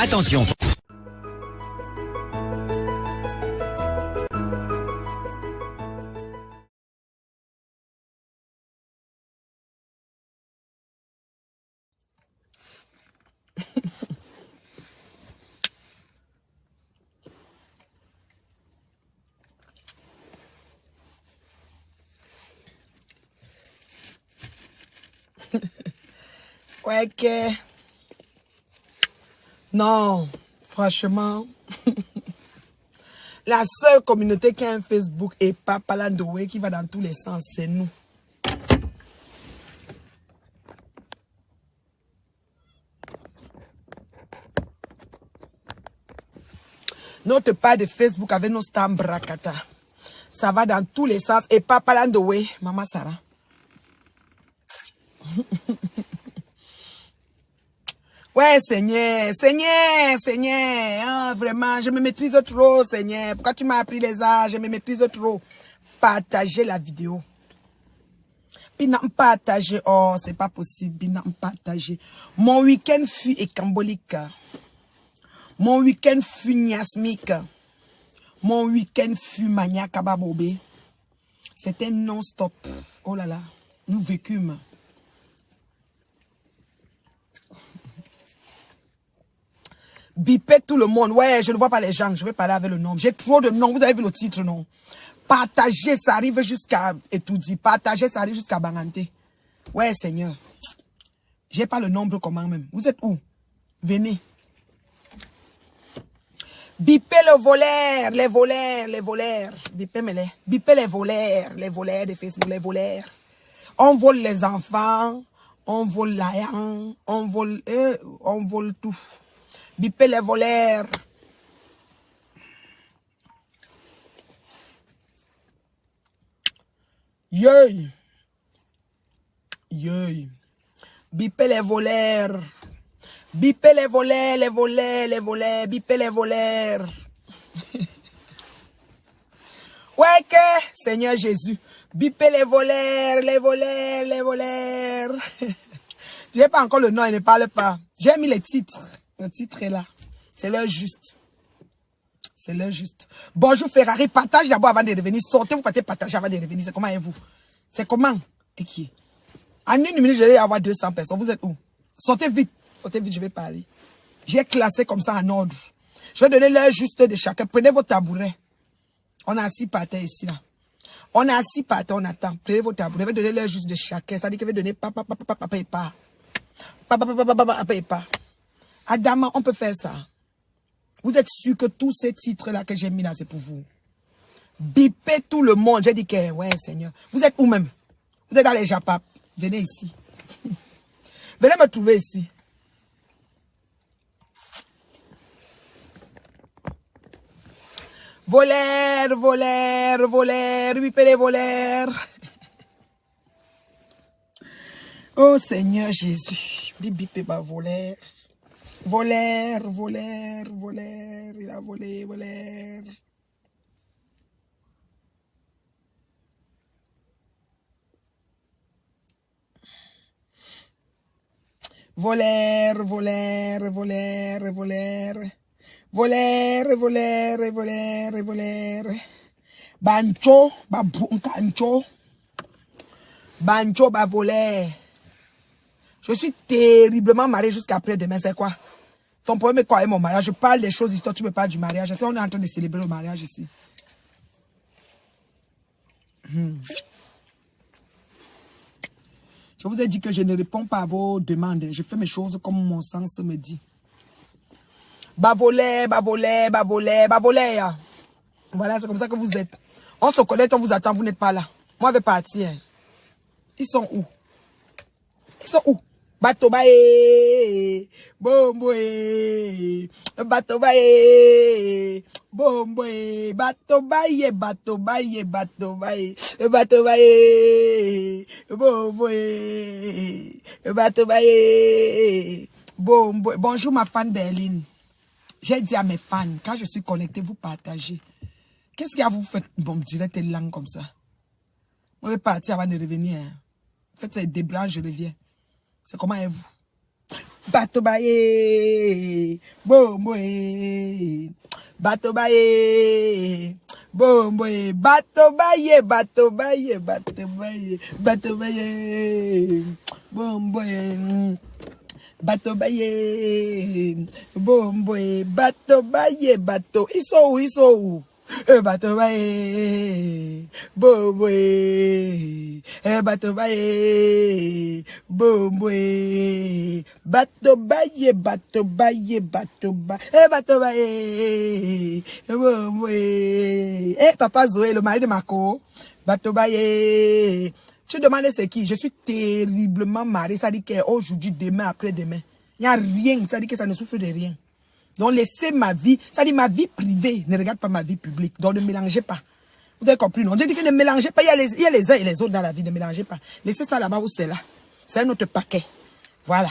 Attention. Ouais que... Non, franchement, la seule communauté qui a un Facebook et pas Palandoé qui va dans tous les sens, c'est nous. Notre part de Facebook avec nos stamps bracata. Ça va dans tous les sens et pas Palandoé, Maman Sarah. Ouais, Seigneur, Seigneur, Seigneur, hein, vraiment, je me maîtrise trop, Seigneur. Pourquoi tu m'as appris les arts? Je me maîtrise trop. Partagez la vidéo. Bina partager, oh, c'est pas possible, bina partager. Mon week-end fut écambolique. Mon week-end fut niasmique. Mon week-end fut maniaque à babobé. C'était non-stop. Oh là là, nous vécûmes. Bipez tout le monde. Ouais, je ne vois pas les gens. Je vais parler avec le nom. J'ai trop de noms. Vous avez vu le titre, non? Partager, ça arrive jusqu'à Etoudi. Partager, ça arrive jusqu'à Banganté. Ouais, Seigneur. J'ai pas le nombre comment même. Vous êtes où? Venez. Bipez le voleur, les voleurs, les voleurs. Bipez-les. Bipez les voleurs de Facebook, les voleurs. On vole les enfants, on vole l'ayant, on vole tout. Bipez les voleurs. Yey. Yey. Bipez les voleurs. Bipez les voleurs, les voleurs, les voleurs. Bipez les voleurs. Ouais que, Seigneur Jésus. Bipez les voleurs, les voleurs, les voleurs. J'ai pas encore le nom, il ne parle pas. J'ai mis les titres. Le titre est là. C'est l'heure juste. C'est l'heure juste. Bonjour Ferrari, partage d'abord avant de revenir. Sortez, vous partez partager avant de revenir. C'est comment et vous? C'est comment? Et qui est? En une minute, je vais avoir 200 personnes. Vous êtes où? Sortez vite, je vais parler. J'ai classé comme ça en ordre. Je vais donner l'heure juste de chacun. Prenez vos tabourets. On a 6 par terre ici, là. On a 6 par terre, on attend. Prenez vos tabourets. Je vais donner l'heure juste de chacun. Ça dit que je vais donner papa et pas. Papa et pas. Adama, on peut faire ça. Vous êtes sûr que tous ces titres-là que j'ai mis là, c'est pour vous? Bipez tout le monde. J'ai dit que, ouais, Seigneur. Vous êtes où même? Vous êtes dans les Japap. Venez ici. Venez me trouver ici. Voleurs, voleurs, voleurs. Bipez les voleurs. Oh, Seigneur Jésus. Bipez ma voleur. Voleur, voleur, voleur, il a volé, voleur. Voleur, voleur, voleur, voleur. Voleur, voleur, voleur, voleur. Bancho, babunkancho. Bancho, voleur. Je suis terriblement marié jusqu'à après-demain, c'est quoi? Ton problème est quoi avec mon mariage? Je parle des choses, histoire, tu me parles du mariage. On est en train de célébrer le mariage ici. Je vous ai dit que je ne réponds pas à vos demandes. Je fais mes choses comme mon sens me dit. Bavolé, bavolé, bavolé, bavolé. Voilà, c'est comme ça que vous êtes. On se connaît, on vous attend, vous n'êtes pas là. Moi, je vais partir. Ils sont où? Ils sont où? Batobaye, bomboye, batobaye, bomboye, batobaye, batobaye, batobaye, batobaye, bomboye, batobaye, bomboye. Bonjour ma fan Berlin. J'ai dit à mes fans, quand je suis connecté, vous partagez. Qu'est-ce qu'il y a vous faites? Bon, me direz tes langues comme ça. Moi, je vais partir avant de revenir. Faites des blancs, je reviens. C'est comment est-vous? bato baye, bomboe, bato baye, bomboe, bato baye, bato baye, bato baye, bato baye, bomboe, bato baye, bomboe, bato baye, bato, ils sont où? Bato baye, bomboe, bato baye, bomboe, bato baye, bato baye, bato baye, bato baye, bomboe. Papa Zoé, le mari de Marco, bato baye. Tu demandes c'est qui? Je suis terriblement mariée, ça dit qu'aujourd'hui, demain, après-demain, il n'y a rien, ça dit que ça ne souffre de rien. Donc, laissez ma vie, ça dit ma vie privée, ne regarde pas ma vie publique. Donc, ne mélangez pas. Vous avez compris, non? Je dis que ne mélangez pas, il y a les uns et les autres dans la vie, ne mélangez pas. Laissez ça là-bas où c'est là. C'est un autre paquet. Voilà.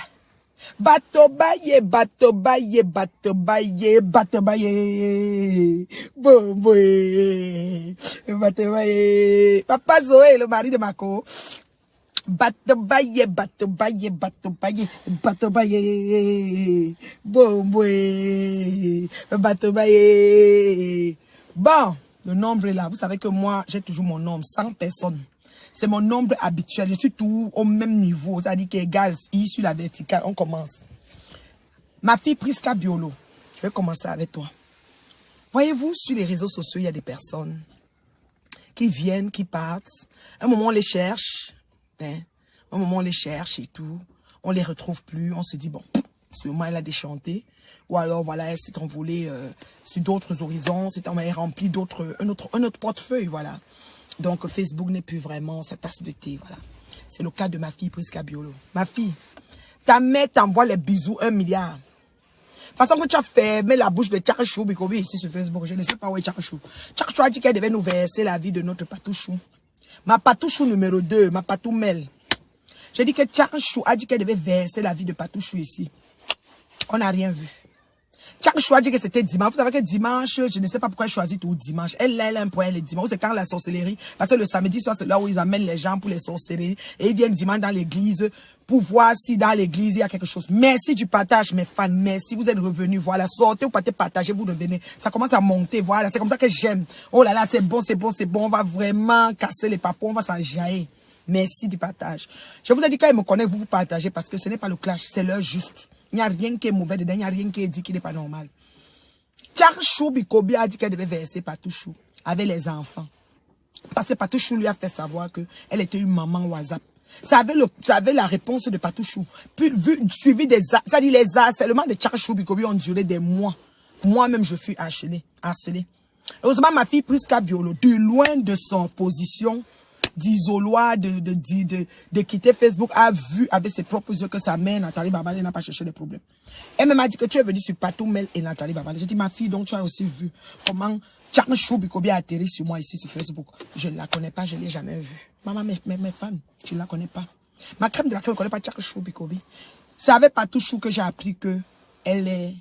Bato baye, bato baye, bato baye, bato baye, bomboe, bato baye. Papa Zoé, le mari de Marco. Bato baye, bato baye, bato baye, bato baye, bomboe, bato baye. Bon, le nombre est là. Vous savez que moi, j'ai toujours mon nombre, 100 personnes. C'est mon nombre habituel. Je suis tout au même niveau. C'est-à-dire qu'égal, sur la verticale, on commence. Ma fille Prisca Biolo, je vais commencer avec toi. Voyez-vous, sur les réseaux sociaux, il y a des personnes qui viennent, qui partent. À un moment, on les cherche. Hein? Un moment, on les cherche et tout. On les retrouve plus. On se dit, bon, sûrement, elle a déchanté. Ou alors, voilà, elle s'est envolée sur d'autres horizons. Elle a rempli un autre portefeuille, voilà. Donc, Facebook n'est plus vraiment sa tasse de thé, voilà. C'est le cas de ma fille, Prisca Biolo. Ma fille, ta mère t'envoie les bisous 1 milliard. De toute façon que tu as fermé la bouche de Tchakchou Bikobi ici sur Facebook, je ne sais pas où est Tchakchou. Tchakchou a dit qu'elle devait nous verser la vie de notre patouchou. Ma patouchou numéro 2, ma patou Mel. J'ai dit que Tchakchou a dit qu'elle devait verser la vie de patouchou ici. On n'a rien vu. Tchakchou a dit que c'était dimanche. Vous savez que dimanche, je ne sais pas pourquoi elle choisit tout dimanche. Elle a un point les dimanches. C'est quand la sorcellerie. Parce que le samedi soir, c'est là où ils amènent les gens pour les sorcelleries. Et ils viennent dimanche dans l'église pour voir si dans l'église il y a quelque chose. Merci du partage, mes fans. Merci. Vous êtes revenus. Voilà. Sortez ou partez partager. Vous revenez. Ça commence à monter. Voilà. C'est comme ça que j'aime. Oh là là, c'est bon, c'est bon, c'est bon. On va vraiment casser les papos. On va s'enjailler. Merci du partage. Je vous ai dit quand ils me connaissent, vous partagez parce que ce n'est pas le clash. C'est l'heure juste. Il n'y a rien qui est mauvais dedans, il n'y a rien qui est dit qui n'est pas normal. Tchakchou Bikobi a dit qu'elle devait verser Patouchou avec les enfants. Parce que Patouchou lui a fait savoir qu'elle était une maman WhatsApp. Ça avait la réponse de Patouchou. Puis, suivi des... C'est-à-dire les harcèlements de Tchakchou Bikobi ont duré des mois. Moi-même, je fus harcelée. Heureusement, ma fille Prisca Biolo, de loin de son position d'isoloir, de quitter Facebook, a vu avec ses propres yeux que sa mère, Nathalie Babalé, n'a pas cherché les problèmes. Elle m'a dit que tu es venue sur Patou Mel et Nathalie Babalé. J'ai dit, ma fille, donc tu as aussi vu comment Tchakchou Bikobi a atterri sur moi ici sur Facebook. Je ne la connais pas, je ne l'ai jamais vue. Maman, mes fans, je ne la connais pas. Ma crème de la crème ne connaît pas Tchakchou Bikobi. C'est avec Patouchou que j'ai appris que elle est,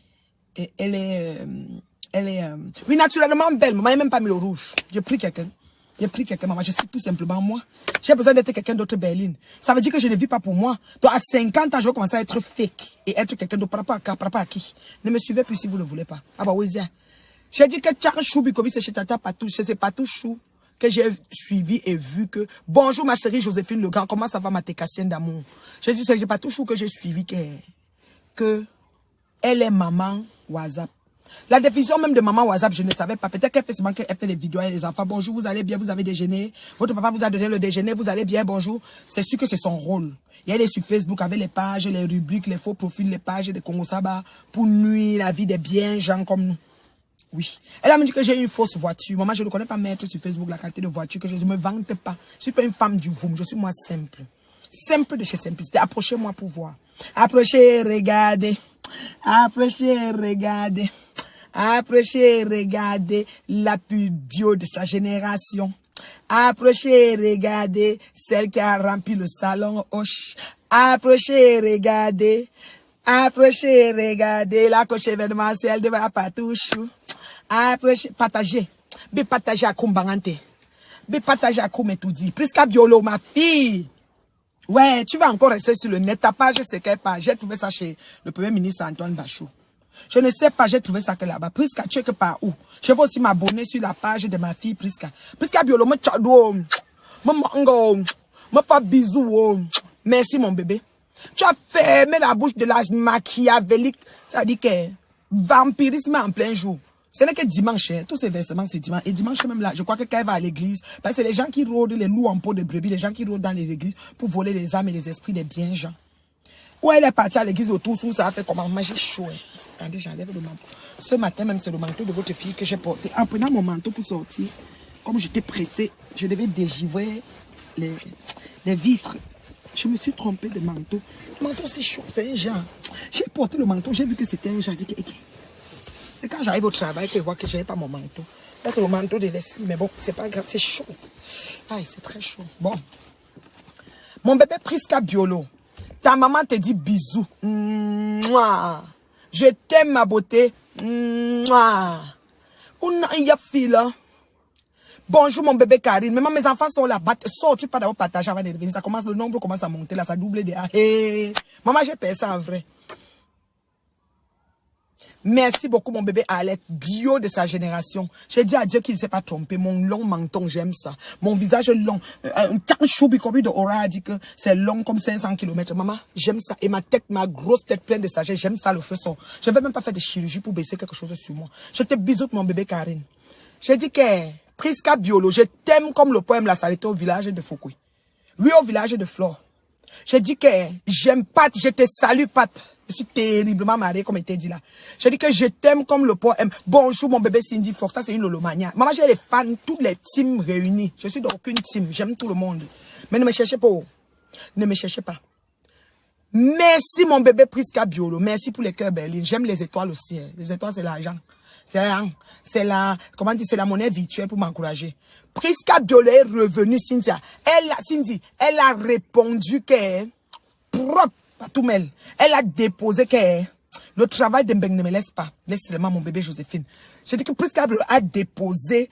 oui, naturellement belle. Maman n'a même pas mis le rouge. J'ai pris quelqu'un. J'ai pris quelqu'un, maman. Je suis tout simplement moi. J'ai besoin d'être quelqu'un d'autre berline. Ça veut dire que je ne vis pas pour moi. Donc, à 50 ans, je vais commencer à être fake et être quelqu'un d'autre. Par rapport à qui? Ne me suivez plus si vous ne le voulez pas. Ah bah oui, j'ai dit que Tchakchou Bikobi, c'est chez Tata Patouchou. C'est Patouchou que j'ai suivi et vu que... Bonjour, ma chérie Joséphine Legrand. Comment ça va, ma técassienne d'amour? J'ai dit, c'est Patouchou que j'ai suivi que elle est maman WhatsApp. La définition même de maman WhatsApp, je ne savais pas. Peut-être qu'elle fait seulement qu'elle fait des vidéos avec les enfants. Bonjour, vous allez bien, vous avez déjeuné. Votre papa vous a donné le déjeuner, vous allez bien, bonjour. C'est sûr que c'est son rôle. Et elle est sur Facebook avec les pages, les rubriques, les faux profils, les pages des Congo Saba pour nuire la vie des biens gens comme nous. Oui. Elle a me dit que j'ai une fausse voiture. Maman, je ne connais pas mettre sur Facebook la qualité de voiture, que je ne me vante pas. Je ne suis pas une femme du voum, je suis moi simple. Simple de chez simplicité. Approchez-moi pour voir. Approchez, regardez. Approchez, regardez. Approchez, regardez la plus bio de sa génération. Approchez, regardez celle qui a rempli le salon Hoche. Approchez, regardez. Approchez, regardez la coche événementielle de ma Patouchou. Approchez, partagez. Bé partagez à Kumbangante. Bé partagez à Koumettoudi. Prisca Biolo, ma fille. Ouais, tu vas encore rester sur le net. Ta page, c'est quelle page? J'ai trouvé ça chez le premier ministre Antoine Bachou. Je ne sais pas, j'ai trouvé ça que là-bas. Prisca, tu es que par où? Je vais aussi m'abonner sur la page de ma fille Prisca. Prisca Biolo, me tchado, me mango, me fait bisous. Merci mon bébé. Tu as fermé la bouche de la machiavélique. Ça dit que vampirisme en plein jour. Ce n'est que dimanche, hein. Tous ces versements, c'est dimanche. Et dimanche même là, je crois que quand elle va à l'église, parce que c'est les gens qui rôdent les loups en peau de brebis, les gens qui rôdent dans les églises pour voler les âmes et les esprits des bien gens. Où elle est partie à l'église autour, ça a fait comment? Moi, j'ai chaud. Hein. Attendez, j'enlève le manteau. Ce matin même, c'est le manteau de votre fille que j'ai porté. En prenant mon manteau pour sortir, comme j'étais pressée, je devais dégivrer les vitres. Je me suis trompée de manteau. Le manteau, c'est chaud, c'est un genre. J'ai porté le manteau, j'ai vu que c'était un genre. J'ai dit, c'est quand j'arrive au travail que je vois que je n'ai pas mon manteau. Peut-être le manteau de Leslie, mais bon, c'est pas grave, c'est chaud. Aïe, c'est très chaud. Bon. Mon bébé Prisca Biolo, ta maman te dit bisous. Mouah. Je t'aime, ma beauté. Mouah. Il y a fille. Bonjour, mon bébé Karine. Même mes enfants sont là. Sors-tu pas d'abord partager avant de revenir. Ça commence, le nombre commence à monter là. Ça double des hey. Maman, j'ai payé ça en vrai. Merci beaucoup, mon bébé Alette, bio de sa génération. J'ai dit à Dieu qu'il ne s'est pas trompé. Mon long menton, j'aime ça. Mon visage long. Un choubi comme de Aura a dit que c'est long comme 500 km. Maman, j'aime ça. Et ma tête, ma grosse tête pleine de sagesse, j'aime ça, le feu son. Je ne vais même pas faire de chirurgie pour baisser quelque chose sur moi. Je te bisoute, mon bébé Karine. J'ai dit que Prisca Biolo, je t'aime comme le poème La Saleté au village de Foukoui. Oui, au village de Flore. J'ai dit que j'aime Pat, je te salue Pat. Je suis terriblement mariée comme il était dit là. J'ai dit que je t'aime comme le poème. Bonjour mon bébé Cindy Fox, ça c'est une Lolomania. Maman, j'ai les fans, toutes les teams réunies. Je suis dans aucune team, j'aime tout le monde. Mais ne me cherchez pas. Ne me cherchez pas. Merci mon bébé Prisca Biolo. Merci pour les cœurs Berlin. J'aime les étoiles aussi. Hein. Les étoiles c'est l'argent. C'est la, comment dire, c'est la monnaie virtuelle pour m'encourager. Prisca Biolo est revenue, Cynthia. Cindy, elle a répondu que, propre à tout mêle. Elle a déposé que, le travail de Mbeng ne me laisse pas. Laisse seulement mon bébé Joséphine. Je dis que Prisca Biolo a déposé,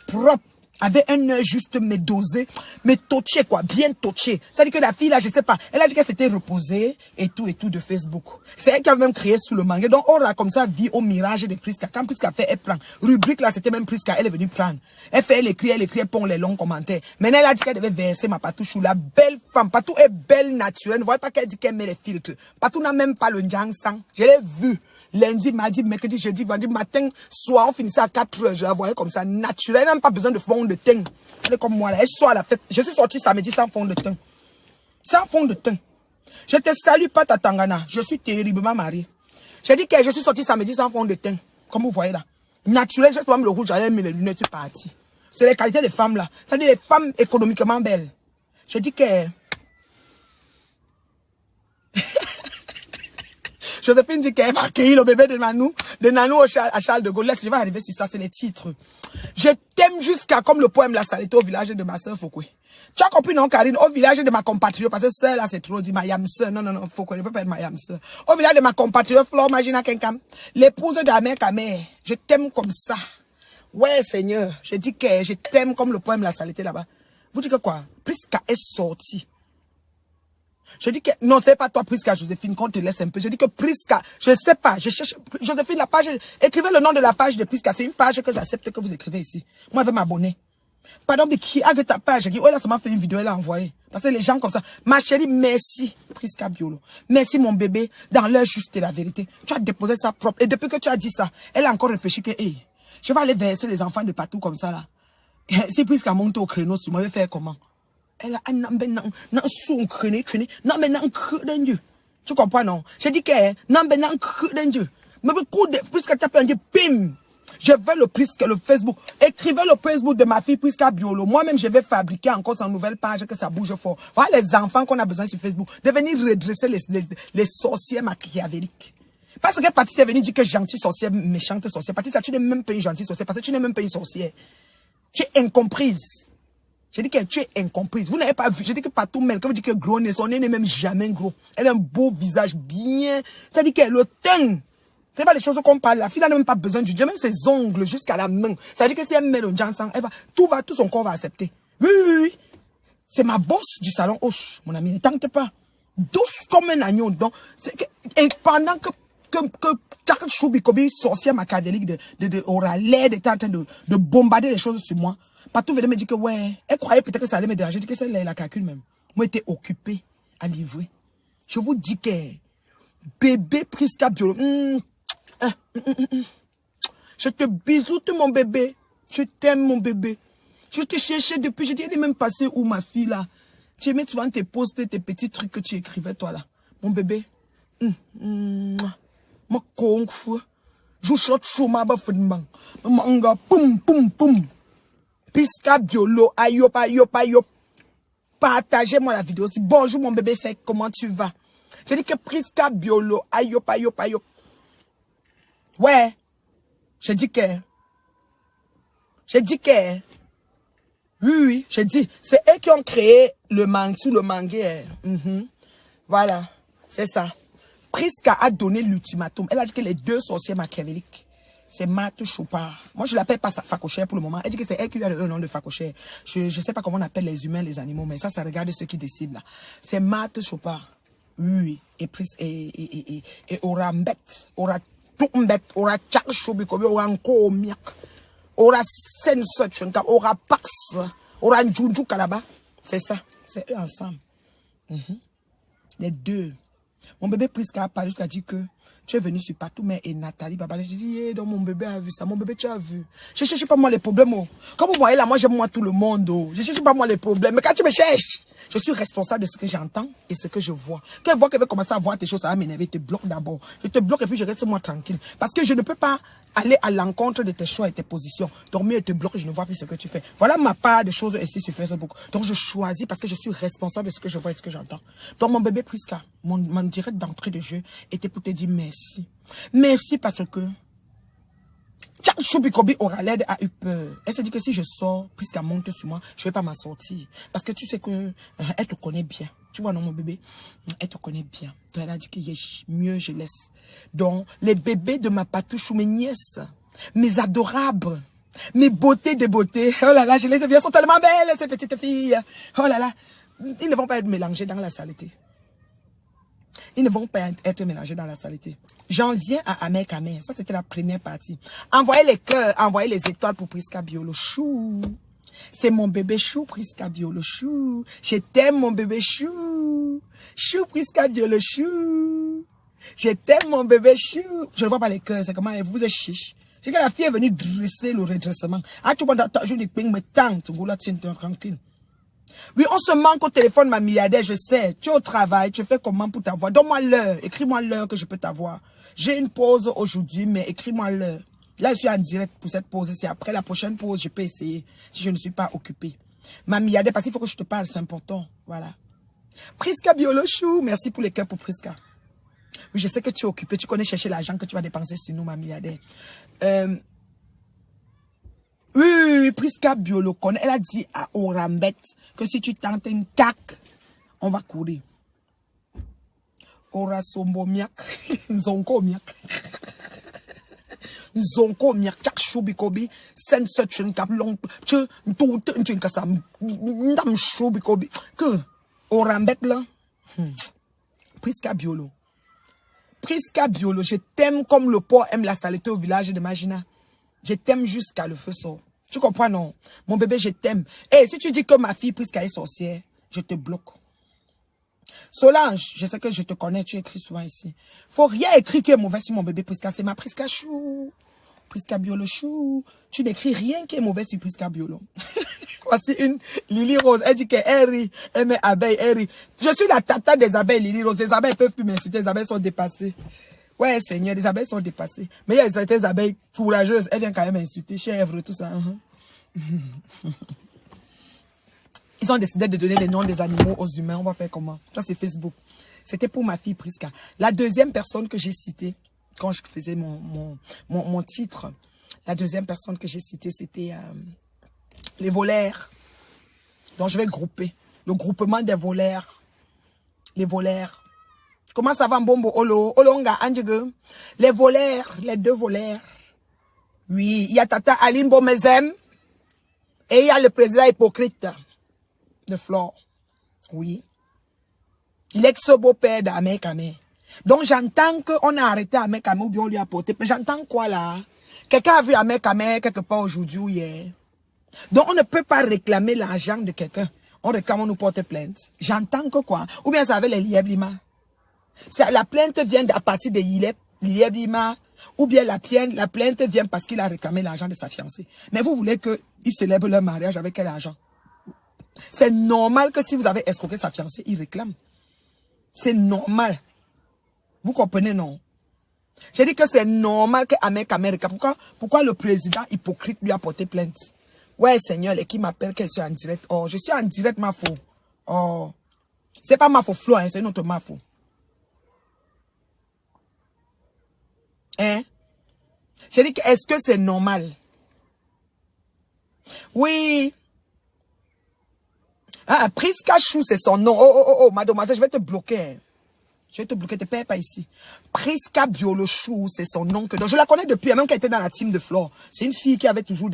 propre. Avec un œil juste mais dosé, mais touché quoi, bien touché. Ça dit que la fille là, je sais pas, elle a dit qu'elle s'était reposée et tout de Facebook. C'est elle qui a même créé sous le manga. Donc on a comme ça vie au mirage de Prisca. Quand Prisca fait, elle prend. Rubrique là, c'était même Prisca, elle est venue prendre. Elle fait, elle écrit, elle pond les longs commentaires. Maintenant elle a dit qu'elle devait verser ma Patouchou, la belle femme. Patou est belle naturelle. Ne voyez pas qu'elle dit qu'elle met les filtres. Patou n'a même pas le njang sang. Je l'ai vu. Lundi, mardi, mercredi, jeudi, vendredi, matin, soir, on finissait à 4 heures. Je la voyais comme ça, naturelle. Elle n'a même pas besoin de fond de teint. Elle est comme moi là. Elle soit à la fête. Je suis sortie samedi sans fond de teint. Sans fond de teint. Je te salue pas ta Tangana. Je suis terriblement mariée. J'ai dit que je suis sortie samedi sans fond de teint. Comme vous voyez là. Naturel, juste même le rouge, j'allais mettre les lunettes, je suis parti. C'est les qualités des femmes là. Ça dit les femmes économiquement belles. J'ai dit que... Joséphine dit qu'elle va accueillir le bébé de Nanou à Charles de Gaulle. Je vais arriver sur ça, c'est les titres. Je t'aime jusqu'à comme le poème La Saleté au village de ma soeur Foukoui. Tu as compris non, Karine? Au village de ma compatriote, parce que celle là c'est trop dit, ma yam soeur. Non, Foukoui, ne peut pas être ma yam soeur. Au village de ma compatriote, Flore Magina Kenkam, l'épouse de la mère Kamé. Je t'aime comme ça. Ouais, Seigneur. Je dis que je t'aime comme le poème La Saleté là-bas. Vous dites que quoi? Prisca est sortie. Je dis que, non, c'est pas toi, Prisca, Joséphine, qu'on te laisse un peu. Je dis que Prisca, je sais pas, je cherche, Joséphine, la page, écrivez le nom de la page de Prisca. C'est une page que j'accepte que vous écrivez ici. Moi, je vais m'abonner. Pardon, mais qui a ta page? Je dis, oh, là, ça m'a fait une vidéo, elle a envoyé. Parce que les gens comme ça, ma chérie, merci, Prisca Biolo. Merci, mon bébé, dans l'heure juste et la vérité. Tu as déposé ça propre. Et depuis que tu as dit ça, elle a encore réfléchi que, hey, je vais aller verser les enfants de partout comme ça, là. Si Prisca monte au créneau, tu m'avais fait comment? Elle a un son créné, non, mais non, tu comprends, non? J'ai dit que, non, mais non, mais beaucoup de, puisque tu as dit, bim! Je veux le Facebook. Écrivez le Facebook de ma fille Prisca Biolo. Moi-même, je vais fabriquer encore son nouvelle page que ça bouge fort. Voilà les enfants qu'on a besoin sur Facebook. De venir redresser les sorciers machiavéliques. Parce que Patrice est venue dire que gentil sorcière, méchante sorcière. Patrice, tu n'es même pas une gentille sorcière parce que tu n'es même pas une sorcière. Tu es incomprise. J'ai dit que tu es incomprise. Vous n'avez pas vu. J'ai dit que partout même, quand vous dites que gros nez, son nez n'est même jamais gros. Elle a un beau visage bien. Ça dit que le teint. C'est pas les choses qu'on parle. La fille n'a même pas besoin du Dieu. Même ses ongles jusqu'à la main. Ça dit que si elle met le jansan, tout son corps va accepter. Oui. C'est ma bosse du salon Hoche, mon ami. Ne tente pas. Douce comme un agneau. Donc, et pendant que Charles Choubi-Kobi, sorcière macadélique aura l'air d'être en train de bombarder les choses sur moi. Partout venait me dire que ouais, elle croyait peut-être que ça allait me déranger. Je dis que c'est la calcul même. Moi, j'étais occupé à livrer. Je vous dis que bébé Prisca Biolo. Je te bisoute mon bébé. Je t'aime mon bébé. Je te cherchais depuis. Je dis, elle est même passée où ma fille là? Tu aimais souvent tes posts, tes petits trucs que tu écrivais toi là. Mon bébé. Ma kong fu. Je shot chouma ba fenbang. Manga poum poum poum. Prisca Biolo. Ayop ayop ayop. Partagez-moi la vidéo aussi. Bonjour mon bébé sec, comment tu vas? Je dis que Prisca Biolo. Ayop ayop ayop. Ouais. Je dis que. Oui, j'ai dit, c'est eux qui ont créé le manga. Voilà, c'est ça. Prisca a donné l'ultimatum. Elle a dit que les deux sorciers machiavéliques, c'est Marthe Choupard. Moi, je l'appelle pas Facochère pour le moment. Elle dit que c'est elle qui lui a donné le nom de Facochère. Je sais pas comment on appelle les humains, les animaux, mais ça regarde ceux qui décident là. C'est Marthe Choupard. Oui, et Orambet, Ora Tumbet, Ora Tchakchobikobi, Ora Nkomiak. Aura Sensation, aura Pax, aura Njunju Kalaba. C'est ça. C'est eux ensemble. Les deux. Mon bébé Prisca a parlé jusqu'à dire que tu es venu sur partout, mais et Nathalie, Baba, j'ai dit, donc mon bébé a vu ça. Mon bébé, tu as vu. Je cherche pas moi les problèmes. Oh. Quand vous voyez là, moi j'aime moi tout le monde. Oh. Je cherche pas moi les problèmes. Mais quand tu me cherches, je suis responsable de ce que j'entends et ce que je vois. Quand je vois qu'elle veut commencer à voir tes choses, ça va m'énerver. Je te bloque d'abord. Je te bloque et puis je reste moi tranquille. Parce que je ne peux pas aller à l'encontre de tes choix et tes positions. Donc, mieux, je te bloque et je ne vois plus ce que tu fais. Voilà ma part de choses ici sur Facebook. Donc, je choisis parce que je suis responsable de ce que je vois et ce que j'entends. Donc, mon bébé Prisca, mon direct d'entrée de jeu était pour te dire merci. Merci parce que Choubi-Kobi aura l'aide a eu peur. Elle s'est dit que si je sors, Prisca monte sur moi, je ne vais pas m'en sortir. Parce que tu sais que elle te connaît bien. Tu vois, non, mon bébé? Elle te connaît bien. Donc, elle a dit que mieux, je laisse. Donc, les bébés de ma patouche ou mes nièces, mes adorables, mes beautés de beauté. Oh là là, je les aime bien, elles sont tellement belles, ces petites filles. Oh là là. Ils ne vont pas être mélangés dans la saleté. Ils ne vont pas être mélangés dans la saleté. J'en viens à Amer Kamer. Ça, c'était la première partie. Envoyez les cœurs, envoyez les étoiles pour Prisca Biolo. Chou. C'est mon bébé Chou, Prisca Biolo. Chou. Je t'aime, mon bébé Chou. Chou, Prisca Biolo. Chou. Je t'aime, mon bébé Chou. Je ne vois pas les cœurs. C'est comment elle vous est chiche. C'est que la fille est venue dresser le redressement. Ah, tu vois, je dis, mais tant, tu vois, tiens, tranquille. Oui, on se manque au téléphone, ma milliardaire, je sais. Tu es au travail, tu fais comment pour t'avoir? Donne-moi l'heure, écris-moi l'heure que je peux t'avoir. J'ai une pause aujourd'hui, mais écris-moi l'heure. Là, je suis en direct pour cette pause. C'est après la prochaine pause, je peux essayer, si je ne suis pas occupée. Ma milliardaire, parce qu'il faut que je te parle, c'est important. Voilà. Prisca Biolo Chou, merci pour les cœurs pour Prisca. Oui, je sais que tu es occupée, tu connais chercher l'argent que tu vas dépenser sur nous, ma milliardaire. Oui, Prisca Biolo, elle a dit à Orambet que si tu tentes une cac, on va courir. Ora sombo miak, zonko miak. Zonko miak, chak Choubi-Kobi, sen search cap long, tu kasam, ndam Choubi-Kobi. Que Orambet là, Prisca Biolo. Prisca Biolo, je t'aime comme le porc aime la saleté au village de Magina. Je t'aime jusqu'à le feu sort. Tu comprends, non? Mon bébé, je t'aime. Et si tu dis que ma fille Prisca est sorcière, je te bloque. Solange, je sais que je te connais, tu écris souvent ici. Faut rien écrire qui est mauvais sur mon bébé Prisca. C'est ma Prisca Chou. Prisca Biolo Chou. Tu n'écris rien qui est mauvais sur Prisca Biolo. Voici une Lily Rose. Elle dit qu'elle rit. Elle met abeille, elle rit. Je suis la tata des abeilles, Lily Rose. Les abeilles ne peuvent plus m'insulter. Les abeilles sont dépassées. Ouais, Seigneur, les abeilles sont dépassées. Mais il y a certaines abeilles courageuses. Elles viennent quand même insulter. Chèvres, tout ça. Ils ont décidé de donner les noms des animaux aux humains. On va faire comment? Ça, c'est Facebook. C'était pour ma fille Prisca. La deuxième personne que j'ai citée, quand je faisais mon titre, la deuxième personne que j'ai citée, c'était les volaires. Donc, je vais grouper. Le groupement des volaires. Les volaires. Comment ça va, Mbombo? Olo, Olonga, Anjege. Les volaires, les deux volaires. Oui, il y a Tata Aline Bomezem et il y a le président hypocrite de Flore. Oui. L'ex-beau-père d'Ahmed Kamé. Donc j'entends qu'on a arrêté Ahmed Kamé ou bien on lui a porté. J'entends quoi là? Quelqu'un a vu Ahmed Kamé quelque part aujourd'hui ou hier. Donc on ne peut pas réclamer l'argent de quelqu'un. On réclame, on nous porte plainte. J'entends que quoi? Ou bien ça avait les Lieblima. La plainte vient à partir de Lieblima. Ou bien la plainte vient parce qu'il a réclamé l'argent de sa fiancée. Mais vous voulez qu'ils célèbrent leur mariage avec quel argent? C'est normal que si vous avez escroqué sa fiancée, il réclame. C'est normal. Vous comprenez, non? J'ai dit que c'est normal que Ahmed Kamé réclame. Pourquoi le président hypocrite lui a porté plainte? Ouais, Seigneur, et qui m'appelle que je suis en direct. Oh, je suis en direct, ma faux. Oh. C'est pas ma faux Flo, hein, c'est une autre ma faux. Hein? J'ai dit que est-ce que c'est normal? Oui. Ah, Priska Chou, c'est son nom. Oh, mademoiselle, je vais te bloquer. Hein. Je vais te bloquer, te perds pas ici. Priska Biolochou, c'est son nom. Donc, je la connais depuis, même qu'elle était dans la team de Flore. C'est une fille qui avait toujours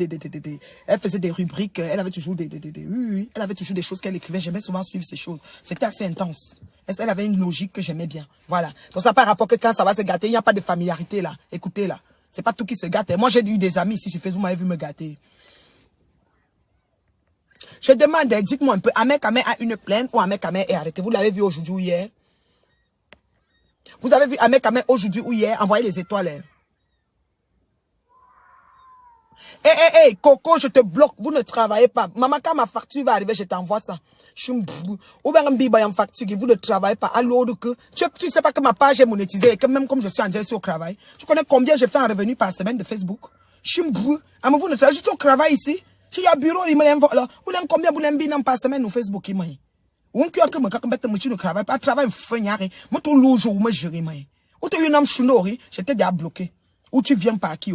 elle faisait des rubriques, elle avait toujours oui, elle avait toujours des choses qu'elle écrivait. J'aimais souvent suivre ces choses. C'était assez intense. Elle avait une logique que j'aimais bien. Voilà. Donc, ça n'a pas rapport que quand ça va se gâter, il n'y a pas de familiarité là. Écoutez là. C'est pas tout qui se gâte. Moi, j'ai eu des amis ici sur Facebook, vous m'avez vu me gâter. Je demande, dites-moi un peu, Ahmed Kamé a une plainte ou Ahmed Kamé est arrêté? Vous l'avez vu aujourd'hui ou hier? Vous avez vu Ahmed Kamé aujourd'hui ou hier? Envoyez les étoiles. Coco, je te bloque. Vous ne travaillez pas. Maman, quand ma facture va arriver, je t'envoie ça. Ou bien une facture, vous ne travaillez pas. Alors que tu sais pas que ma page est monétisée et que même comme je suis en direct au travail, tu connais combien je fais en revenu par semaine de Facebook? Vous ne travaillez juste au travail ici. Si y a bureau, il me là. Vous n'avez combien vous n'avez par semaine au Facebook? Ou que ne travaille pas, travail feignaire. Moi, tout le jour, moi, je rémets. Ou tu es un homme chounori, j'étais déjà bloqué. Ou tu viens par qui?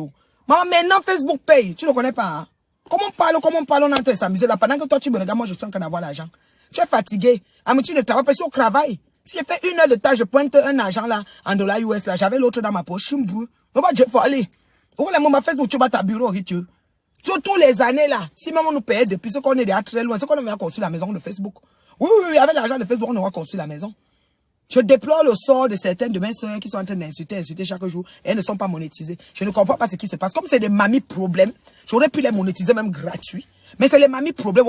Maman, maintenant, Facebook paye. Tu ne connais pas, hein? Comment on parle, on est en train de s'amuser là. Pendant que toi, tu me regardes, moi, je suis en train d'avoir l'argent. Tu es fatigué. Ah, mais tu ne travailles pas sur le travail. Si j'ai fait 1 heure de temps, je pointe un argent là, en dollars US là, j'avais l'autre dans ma poche. Je suis mbou. Il faut aller. Où est mon Facebook, tu vas ta bureau, tu. Surtout les années là. Si même on nous payait depuis ce qu'on est déjà très loin, c'est qu'on a construit la maison de Facebook. Oui, avec l'argent de Facebook, on aura construit la maison. Je déplore le sort de certaines de mes soeurs qui sont en train d'insulter chaque jour et elles ne sont pas monétisées. Je ne comprends pas ce qui se passe. Comme c'est des mamies problèmes, j'aurais pu les monétiser même gratuit. Mais c'est les mamies problèmes.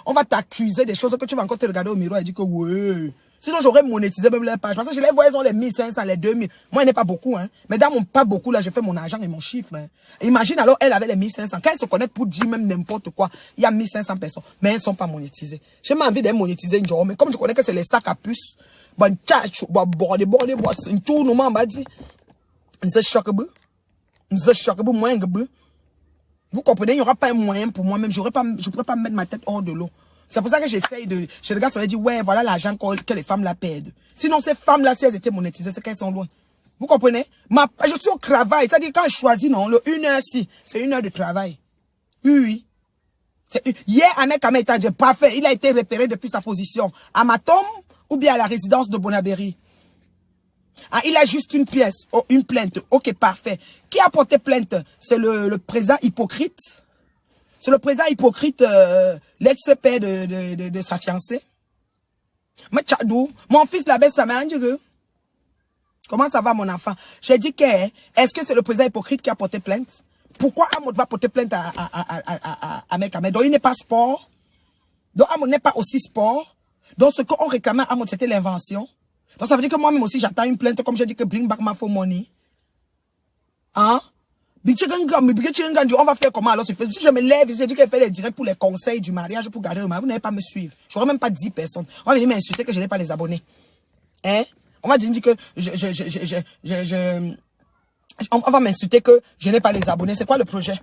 On va t'accuser des choses que tu vas encore te regarder au miroir et dire que ouais. Sinon, j'aurais monétisé même leur page. Parce que je les vois, ils ont les 1500, les 2000. Moi, il n'est pas beaucoup, hein. Mais dans mon pas beaucoup, là, j'ai fait mon argent et mon chiffre, hein. Imagine alors, elle avait les 1500. Quand elle se connaît pour dire même n'importe quoi, il y a 1500 personnes. Mais elles ne sont pas monétisées. J'ai même envie de monétiser une journée. Mais comme je connais que c'est les sacs à puces, bon, tout le monde m'a dit, vous comprenez, il n'y aura pas un moyen pour moi-même. Je ne pourrais pas mettre ma tête hors de l'eau. C'est pour ça que j'essaye de... Je regarde, ça veut dire, ouais, voilà l'argent que les femmes la perdent. Sinon, ces femmes-là, si elles étaient monétisées, c'est qu'elles sont loin. Vous comprenez? Je suis au travail. C'est-à-dire, quand je choisis, non, le 1 heure-ci, c'est 1 heure de travail. Oui. Hier, Ahmed Kamé était parfait. Il a été repéré depuis sa position. À Matom ou bien à la résidence de Bonaberry. Ah, il a juste une pièce, une plainte. Ok, parfait. Qui a porté plainte? C'est le président hypocrite. C'est le président hypocrite, l'ex-père de sa fiancée. Mais Tchadou, mon fils la baisse sa mère, comment ça va mon enfant? J'ai dit que, est-ce que c'est le président hypocrite qui a porté plainte? Pourquoi Amoud va porter plainte à Mekame? Donc il n'est pas sport. Donc Amoud n'est pas aussi sport. Donc ce qu'on réclamait à Amoud, c'était l'invention. Donc ça veut dire que moi-même aussi j'attends une plainte comme j'ai dit que bring back my phone money. Hein? On va faire comment alors? Si je me lève, je dis qu'elle fait les directs pour les conseils du mariage, pour garder le mariage, vous n'allez pas me suivre. Je n'aurai même pas 10 personnes. On va venir m'insulter que je n'ai pas les abonnés. Hein? On va dire que on va m'insulter que je n'ai pas les abonnés. C'est quoi le projet?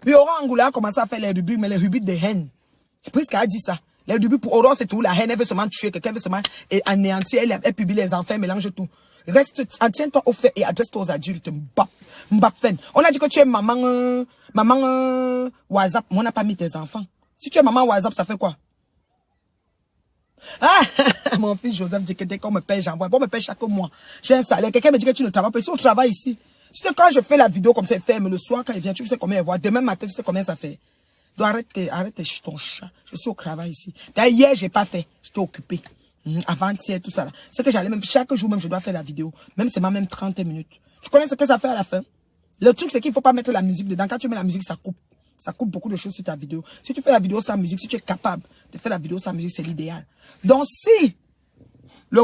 Oui, Aurore Angoula a commencé à faire les rubriques, mais les rubriques de haine. Puisqu'elle a dit ça. Les rubriques pour Aurore, c'est tout. La haine, elle veut seulement tuer quelqu'un, elle veut seulement anéantir, elle publie les enfants, elle mélange tout. Reste, tiens-toi au fait et adresse-toi aux adultes. Mbappen. On a dit que tu es maman WhatsApp. Moi, on n'a pas mis tes enfants. Si tu es maman WhatsApp, ça fait quoi? Ah, mon fils Joseph dit que dès qu'on me paye, j'envoie. Bon, on me paye chaque mois. J'ai un salaire. Quelqu'un me dit que tu ne travailles pas. Si on travaille ici. Tu sais, quand je fais la vidéo comme ça, elle ferme le soir, quand il vient, tu sais combien elle voit. Demain matin, tu sais combien ça fait. Donc arrête ton chat. Je suis au travail ici. D'ailleurs, hier, j'ai pas fait. J'étais occupé. Avant-hier, tout ça là. C'est que j'allais même, chaque jour même, je dois faire la vidéo. Même c'est même 30 minutes. Tu connais ce que ça fait à la fin? Le truc, c'est qu'il faut pas mettre la musique dedans. Quand tu mets la musique, ça coupe. Ça coupe beaucoup de choses sur ta vidéo. Si tu fais la vidéo sans musique, si tu es capable de faire la vidéo sans musique, c'est l'idéal. Donc si le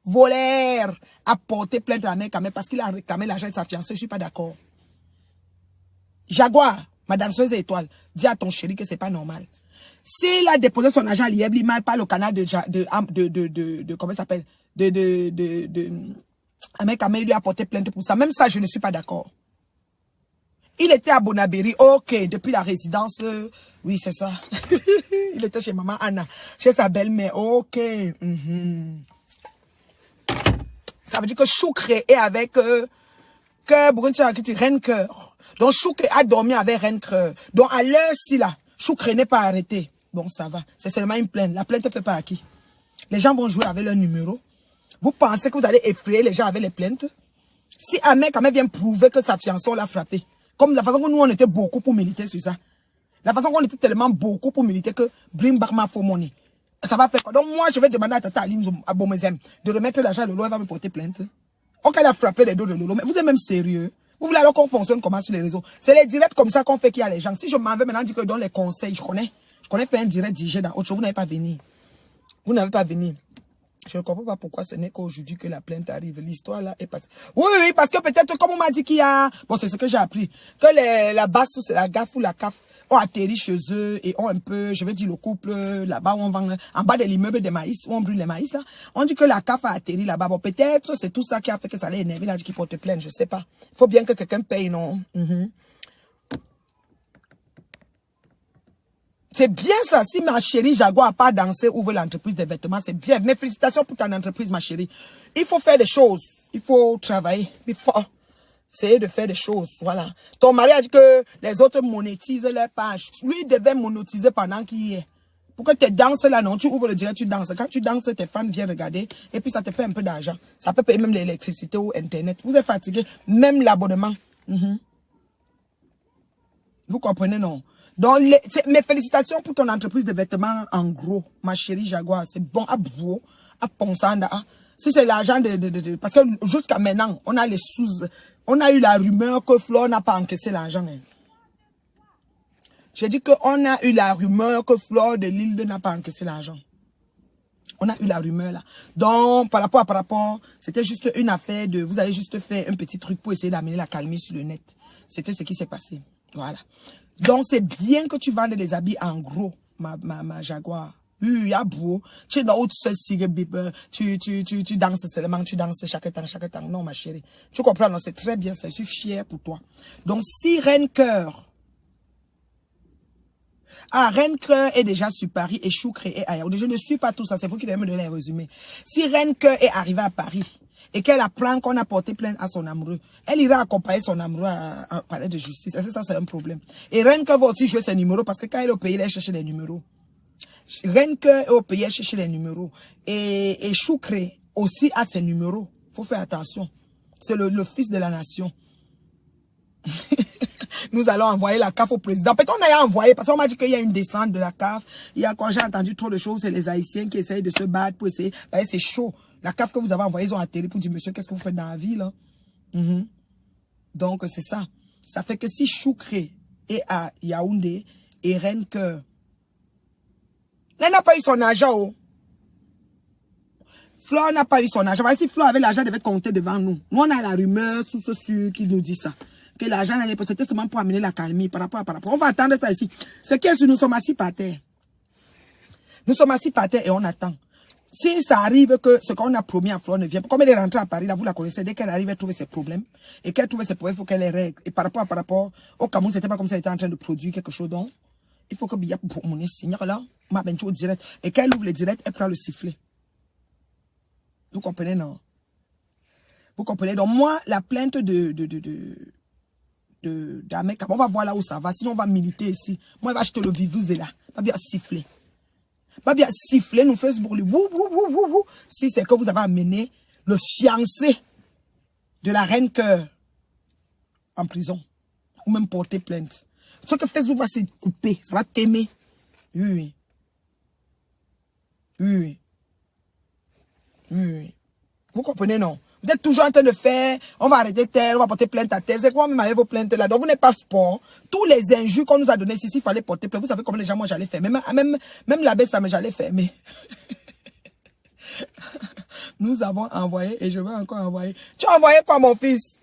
voleur a porté plainte à la mère Kamel parce qu'il a réclamé l'argent de sa fiancée, je suis pas d'accord. Jaguar, ma danseuse étoile, dis à ton chéri que c'est pas normal. S'il a déposé son argent à l'IEB, par le canal de comment ça s'appelle, Ahmed Kamel lui a porté plainte pour ça. Même ça, je ne suis pas d'accord. Il était à Bonabéry, ok, depuis la résidence, oui, c'est ça. Il était chez maman Anna, chez sa belle-mère, ok. Ça veut dire que Choukre est avec Reine Cœur. Donc Choukre a dormi avec Reine Cœur. Donc à l'heure-ci là, Choukre n'est pas arrêté. Bon, ça va. C'est seulement une plainte. La plainte fait pas à qui? Les gens vont jouer avec leur numéro. Vous pensez que vous allez effrayer les gens avec les plaintes? Si un mec quand même vient prouver que sa fiancée l'a frappé, comme la façon que nous on était beaucoup pour militer sur ça, la façon qu'on était tellement beaucoup pour militer que bring back my for money, ça va faire quoi? Donc moi je vais demander à Tata Aline à Bomezem de remettre l'argent à Lolo, elle va me porter plainte. Ok, elle a frappé les dos de Lolo, mais vous êtes même sérieux? Vous voulez alors qu'on fonctionne comment sur les réseaux? C'est les directs comme ça qu'on fait qu'il y a les gens. Si je m'en vais maintenant dire que je donne les conseils, je connais faire un direct dirigé dans autre chose, vous n'avez pas venu. Vous n'avez pas venu. Je ne comprends pas pourquoi ce n'est qu'aujourd'hui que la plainte arrive. L'histoire là est passée. Oui, oui, parce que peut-être, comme on m'a dit qu'il y a... Bon, c'est ce que j'ai appris. Que la basse, c'est la gaffe ou la CAF, ont atterri chez eux et ont un peu, je vais dire le couple, là-bas où on vend, en bas de l'immeuble de maïs, où on brûle les maïs, là. On dit que la CAF a atterri là-bas. Bon, peut-être c'est tout ça qui a fait que ça l'a énervé. Il a dit qu'il porte plainte, je sais pas. Il faut bien que quelqu'un paye, non? C'est bien ça. Si ma chérie Jaguar n'a pas dansé, ouvre l'entreprise des vêtements, c'est bien. Mes félicitations pour ton entreprise, ma chérie. Il faut faire des choses. Il faut travailler. Il faut essayer de faire des choses. Voilà. Ton mari a dit que les autres monétisent leur page. Lui, il devait monétiser pendant qu'il y est. Pour que tu danses là, non, tu ouvres le direct, tu danses. Quand tu danses, tes fans viennent regarder et puis ça te fait un peu d'argent. Ça peut payer même l'électricité ou Internet. Vous êtes fatigué, même l'abonnement. Vous comprenez, non? Donc, mes félicitations pour ton entreprise de vêtements en gros, ma chérie Jaguar. C'est bon à Bro, à Ponsanda. Si c'est l'argent parce que jusqu'à maintenant, on a les sous. On a eu la rumeur que Flo n'a pas encaissé l'argent. J'ai dit qu'on a eu la rumeur que Flo de l'île n'a pas encaissé l'argent. On a eu la rumeur là. Donc, par rapport, c'était juste une affaire de... Vous avez juste fait un petit truc pour essayer d'amener la calmie sur le net. C'était ce qui s'est passé. Voilà. Donc, c'est bien que tu vendes des habits en gros, ma Jaguar. Oui, y a beau. Tu es dans où tu danses seulement, tu danses chaque temps. Non, ma chérie. Tu comprends, non, c'est très bien, ça. Je suis fière pour toi. Donc, si Reine Cœur... Ah, Reine Cœur est déjà sur Paris et Choukre est ailleurs. Je ne suis pas tout ça, c'est vous qui devez me donner les résumés. Si Reine Cœur est arrivée à Paris et qu'elle apprend qu'on a porté plainte à son amoureux, elle ira accompagner son amoureux à palais de justice. Est-ce que ça, c'est un problème? Et Reine Cœur va aussi jouer ses numéros parce que quand elle est au pays, elle cherche les numéros. Reine Cœur est au pays, elle cherche les numéros. Et Choukre aussi a ses numéros. Faut faire attention. C'est le fils de la nation. Nous allons envoyer la CAF au président. Peut-être qu'on a envoyé, parce qu'on m'a dit qu'il y a une descente de la CAF. Il y a quand j'ai entendu trop de choses, c'est les Haïtiens qui essayent de se battre pour essayer. C'est chaud. La CAF que vous avez envoyée, ils ont atterri pour dire, monsieur, qu'est-ce que vous faites dans la ville? Donc, c'est ça. Ça fait que si Choukre est à Yaoundé et Reine Cœur, elle n'a pas eu son argent, oh. Flo n'a pas eu son argent. Si Flo avait l'argent, elle devait compter devant nous. Nous, on a la rumeur, tout ceux qui nous dit ça. Que l'argent n'allait pas, c'était seulement pour amener la calmie par rapport. On va attendre ça ici. Ce qui est sûr, nous sommes assis par terre. Nous sommes assis par terre et on attend. Si ça arrive que ce qu'on a promis à Flo ne vient pas, comme elle est rentrée à Paris, là, vous la connaissez, dès qu'elle arrive, elle trouve ses problèmes. Et qu'elle trouve ses problèmes, il faut qu'elle les règle. Et par rapport au Cameroun, c'était pas comme si elle était en train de produire quelque chose. Donc, il faut que Bia pour mon signe là, ma bencho au direct. Et qu'elle ouvre le direct, elle prend le sifflet. Vous comprenez, non? Vous comprenez? Donc, moi, la plainte d'Ahmed Kamel, on va voir là où ça va. Sinon, on va militer ici. Moi, je vais acheter le vivus là. Pas bien siffler. Pas bien siffler, nous faisons pour lui. Si c'est que vous avez amené le fiancé de la reine Cœur en prison. Ou même porter plainte. Ce que Facebook va se couper, ça va t'aimer. Oui, oui. Oui, oui. Oui, oui. Vous comprenez, non? Vous êtes toujours en train de faire, on va arrêter tel, on va porter plainte à tel. C'est quoi même avec vos plaintes là? Donc vous n'êtes pas sport. Tous les injures qu'on nous a donnés ici, il fallait porter plainte. Vous savez comment les gens, moi j'allais faire. Même l'abbé, ça me j'allais faire. Mais nous avons envoyé et je vais encore envoyer. Tu as envoyé quoi, mon fils?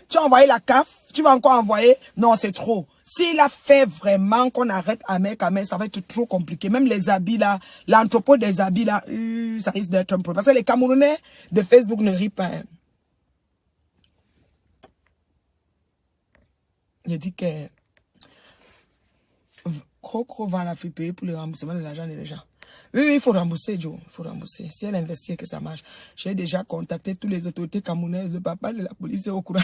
Tu as envoyé la CAF? Tu vas encore envoyer? Non, c'est trop. S'il a fait vraiment qu'on arrête Ahmed Kamel, ça va être trop compliqué. Même les habits là, l'entrepôt des habits là, ça risque d'être un problème. Parce que les Camerounais de Facebook ne rient pas. Hein. Il dit que Crocro va la faire payer pour le remboursement de l'argent des gens. Oui, oui, il faut rembourser, Joe. Il faut rembourser. Si elle investit et que ça marche. J'ai déjà contacté toutes les autorités camerounaises. Le papa de la police est au courant.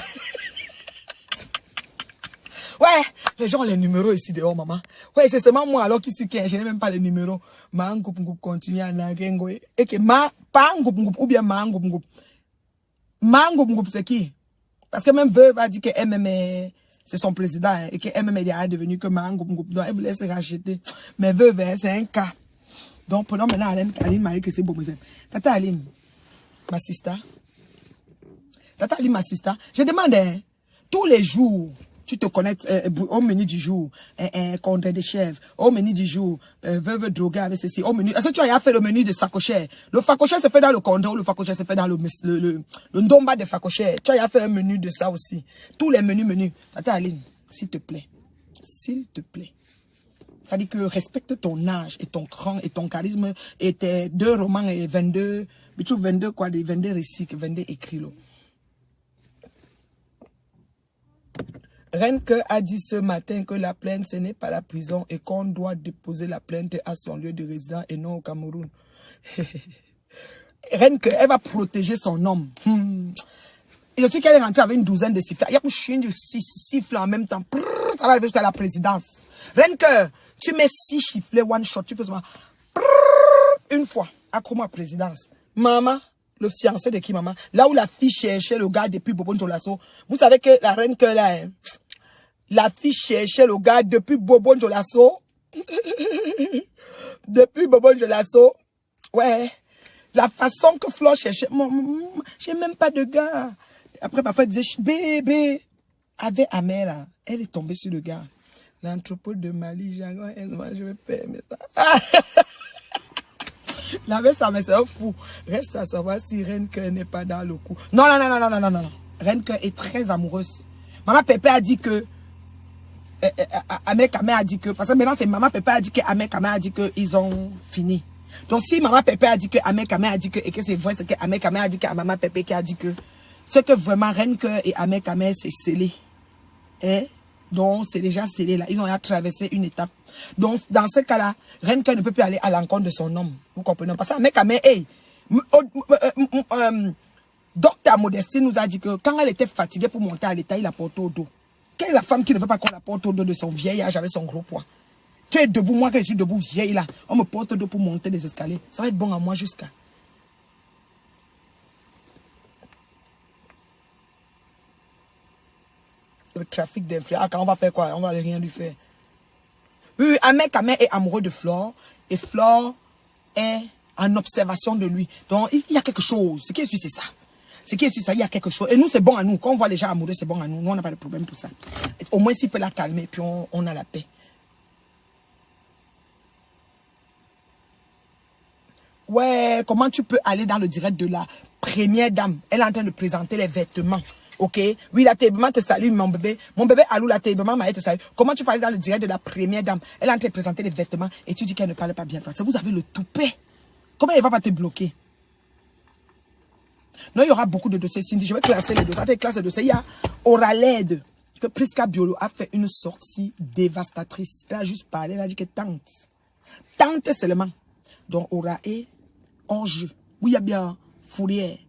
Ouais, les gens ont les numéros ici dehors, maman. Ouais, c'est seulement moi alors qui suis qui, je n'ai même pas les numéros. Mangoup continue à nagengoé. Et que pas Ngoup ou bien Mangoup. Mangoup c'est qui? Parce que même Veuve a dit que MMA, c'est son président, hein, et que MMA est devenu que Mangoup. Donc elle voulait se racheter. Mais Veuve, hein, c'est un cas. Donc prenons maintenant Aline Marie que c'est beau. Tata Aline, ma sister. Tata Aline, ma sister. Je demande, hein, tous les jours, tu te connectes au menu du jour, condé de chèvre, au menu du jour, veuve droguée avec ceci, au menu. Est-ce que tu as fait le menu de Facochère? Le Facochère se fait dans le condé ou le Facochère se fait dans le ndomba de Facochère. Tu as fait un menu de ça aussi. Tous les menus. Attends, Aline, s'il te plaît. S'il te plaît. Ça dit que respecte ton âge et ton cran et ton charisme et tes 2 romans et 22, mais tu 22 quoi, des 22 récits, 22 écrits là. Renke a dit ce matin que la plainte, ce n'est pas la prison et qu'on doit déposer la plainte à son lieu de résidence et non au Cameroun. Renke, elle va protéger son homme. Et je sais qu'elle est rentrée avec une douzaine de sifflets. Il y a une siffles en même temps. Ça va arriver jusqu'à la présidence. Renke, tu mets 6 sifflets, one shot. Tu fais ça. Une fois, à comment présidence. Maman. Le fiancé de qui, maman? Là où la fille cherchait le gars depuis Bobon Jolasso. Vous savez que la reine que là, hein, la fille cherchait le gars depuis Bobon Jolasso. Depuis Bobon Jolasso. Ouais. La façon que Flore cherchait. J'ai même pas de gars. Après, parfois, elle disait, bébé. Avec Amel, là, elle est tombée sur le gars. L'entrepôt de Mali, je vais permettre ça. La veste, ça me c'est fou. Reste à savoir si Renke n'est pas dans le coup. Non. Renke est très amoureuse. Maman Pépé a dit que Ahmed Kamel a dit que, parce que maintenant c'est Maman Pépé a dit que Ahmed Kamel a dit que ils ont fini. Donc si Maman Pépé a dit que Ahmed Kamel a dit que, et que c'est vrai, c'est que Ahmed Kamel a dit que Maman Pépé qui a dit que, c'est que vraiment Renke et Ahmed Kamel c'est scellé. Et donc c'est déjà scellé là. Ils ont traversé une étape. Donc dans ce cas-là, Renke ne peut plus aller à l'encontre de son homme. Vous comprenez? Parce que Ahmed Kamel, hey, Docteur Modestine nous a dit que quand elle était fatiguée pour monter à l'état, il la portait au dos. Quelle est la femme qui ne veut pas qu'on la porte au dos de son vieil âge avec son gros poids? Tu es debout, moi que je suis debout vieille là, on me porte au dos pour monter les escaliers. Ça va être bon à moi jusqu'à. Le trafic d'influence. Ah, quand on va faire quoi? On va rien lui faire. Oui, Ahmed Kamel est amoureux de Flore et Flore est en observation de lui. Donc, il y a quelque chose. Ce qui est sûr, c'est ça. Ce qui est sûr, ça, il y a quelque chose. Et nous, c'est bon à nous. Quand on voit les gens amoureux, c'est bon à nous. Nous, on n'a pas de problème pour ça. Au moins, s'il peut la calmer, puis on a la paix. Ouais, comment tu peux aller dans le direct de la première dame? Elle est en train de présenter les vêtements. Ok? Oui, la Tébéma te salue, mon bébé. Mon bébé, Alou, la Tébéma m'a te salue. Comment tu peux aller dans le direct de la première dame? Elle est en train de présenter les vêtements et tu dis qu'elle ne parle pas bien français. Vous avez le toupet. Comment elle va pas te bloquer? Non, il y aura beaucoup de dossiers. Cindy, je vais classer les dossiers. Classe les dossiers. Il y a Oraled, que Prisca Biolo a fait une sortie dévastatrice. Elle a juste parlé, elle a dit que tante. Tante seulement. Donc, Ora est hors jeu. Oui, il y a bien Fourier.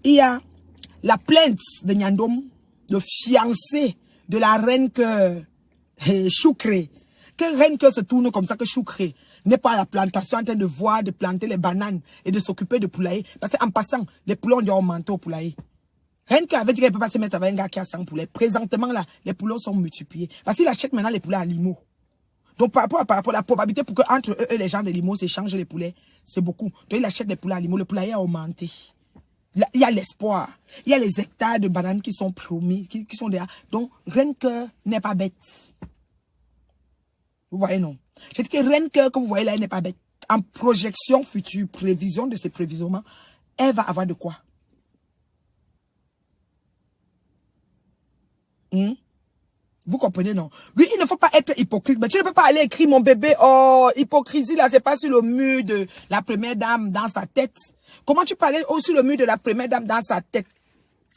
Il y a la plainte de Nyandom, le fiancé de la reine que Choukré. Que reine que se tourne comme ça, que Choukré n'est pas à la plantation en train de planter les bananes et de s'occuper de poulailler. Parce qu'en passant, les poulets ont dû augmenter au poulailler. Rien qu'avec dit qu'elle ne peut pas se mettre avec un gars qui a 100 poulets. Présentement, là, les poulets sont multipliés. Parce qu'il achète maintenant les poulets à Limo. Donc, par rapport à la probabilité pour que entre eux, les gens de Limo s'échangent les poulets, c'est beaucoup. Donc, il achète des poulets à Limo. Le poulailler a augmenté. Il y a l'espoir. Il y a les hectares de bananes qui sont promis, qui sont derrière. Donc, Renke n'est pas bête. Vous voyez, non? J'ai dit que Renke que vous voyez là, elle n'est pas bête. En projection future, prévision de ses prévisionnements, elle va avoir de quoi? Vous comprenez, non? Oui, il ne faut pas être hypocrite. Mais tu ne peux pas aller écrire mon bébé. Oh, hypocrisie, là, c'est pas sur le mur de la première dame dans sa tête. Comment tu peux aller sur le mur de la première dame dans sa tête?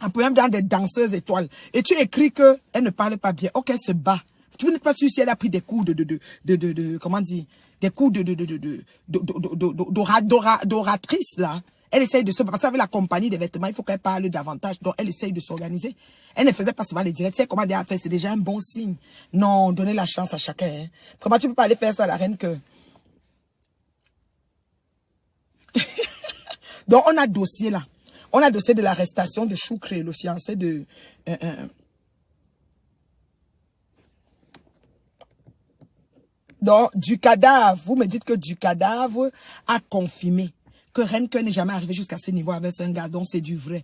Un peu même dans des danseuses étoiles. Et tu écris que elle ne parle pas bien. Ok, c'est bas. Tu n'es pas sûr si elle a pris des cours comment dire, des cours d'oratrice, là. Elle essaye de se passer avec la compagnie des vêtements. Il faut qu'elle parle davantage. Donc, elle essaye de s'organiser. Elle ne faisait pas souvent les directs. C'est comment elle a fait. C'est déjà un bon signe. Non, donnez la chance à chacun. Hein. Comment tu peux pas aller faire ça à la reine que... Donc, on a dossier là. On a dossier de l'arrestation de Choukre, le fiancé de... Donc, du cadavre. Vous me dites que du cadavre a confirmé que Renke n'est jamais arrivé jusqu'à ce niveau avec un gars, donc c'est du vrai.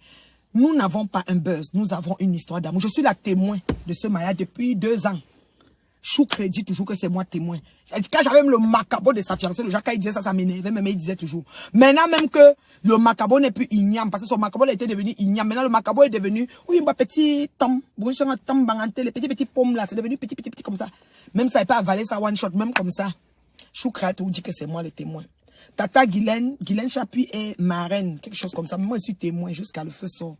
Nous n'avons pas un buzz, nous avons une histoire d'amour. Je suis la témoin de ce mariage depuis 2 ans. Choukre dit toujours que c'est moi témoin. Quand j'avais même le macabo de sa fiancée, le Jacques, il disait ça, ça m'énervait, mais il disait toujours. Maintenant même que le macabo n'est plus igname, parce que son macabo était devenu igname. Maintenant le macabo est devenu, oui, un petit tom, les petits pommes là, c'est devenu petit comme ça. Même ça, il peut avaler ça one shot, même comme ça. Choukre a tout dit que c'est moi le témoin. Tata Guylaine Chapuis est marraine, quelque chose comme ça. Mais moi, je suis témoin jusqu'à le feu sort.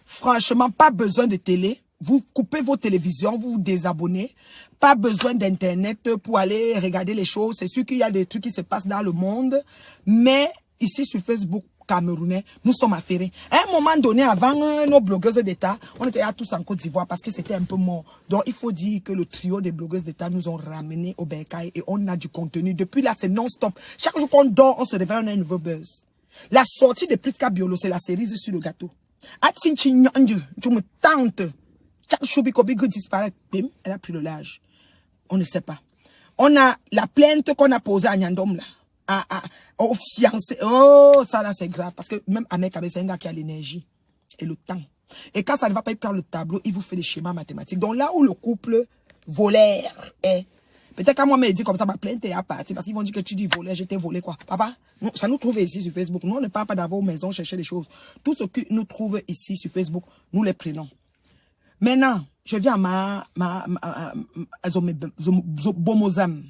Franchement, pas besoin de télé. Vous coupez vos télévisions, vous vous désabonnez. Pas besoin d'internet pour aller regarder les choses. C'est sûr qu'il y a des trucs qui se passent dans le monde. Mais ici sur Facebook camerounais, nous sommes affairés. À un moment donné, avant nos blogueuses d'État, on était là tous en Côte d'Ivoire parce que c'était un peu mort. Donc il faut dire que le trio des blogueuses d'État nous ont ramenés au Bercail et on a du contenu. Depuis là, c'est non-stop. Chaque jour qu'on dort, on se réveille, on a un nouveau buzz. La sortie de Priska Biolo, c'est la cerise sur le gâteau. Tu me tentes. Chaque choubikobi que disparaît, bim, elle a pris le large. On ne sait pas. On a la plainte qu'on a posée à Nyandom là. Au fiancé. Oh, ça là c'est grave. Parce que même Amek c'est un gars qui a l'énergie et le temps. Et quand ça ne va pas, il prend le tableau, il vous fait les schémas mathématiques. Donc là où le couple volaire est, peut-être qu'à moi, me dit comme ça, ma plainte est à partir. Parce qu'ils vont dire que tu dis voler, j'étais volé quoi. Papa, ça nous trouve ici sur Facebook. Nous, on ne parle pas d'avoir aux maisons, chercher des choses. Tout ce que nous trouve ici sur Facebook, nous les prenons. Maintenant, je viens à Bomozem.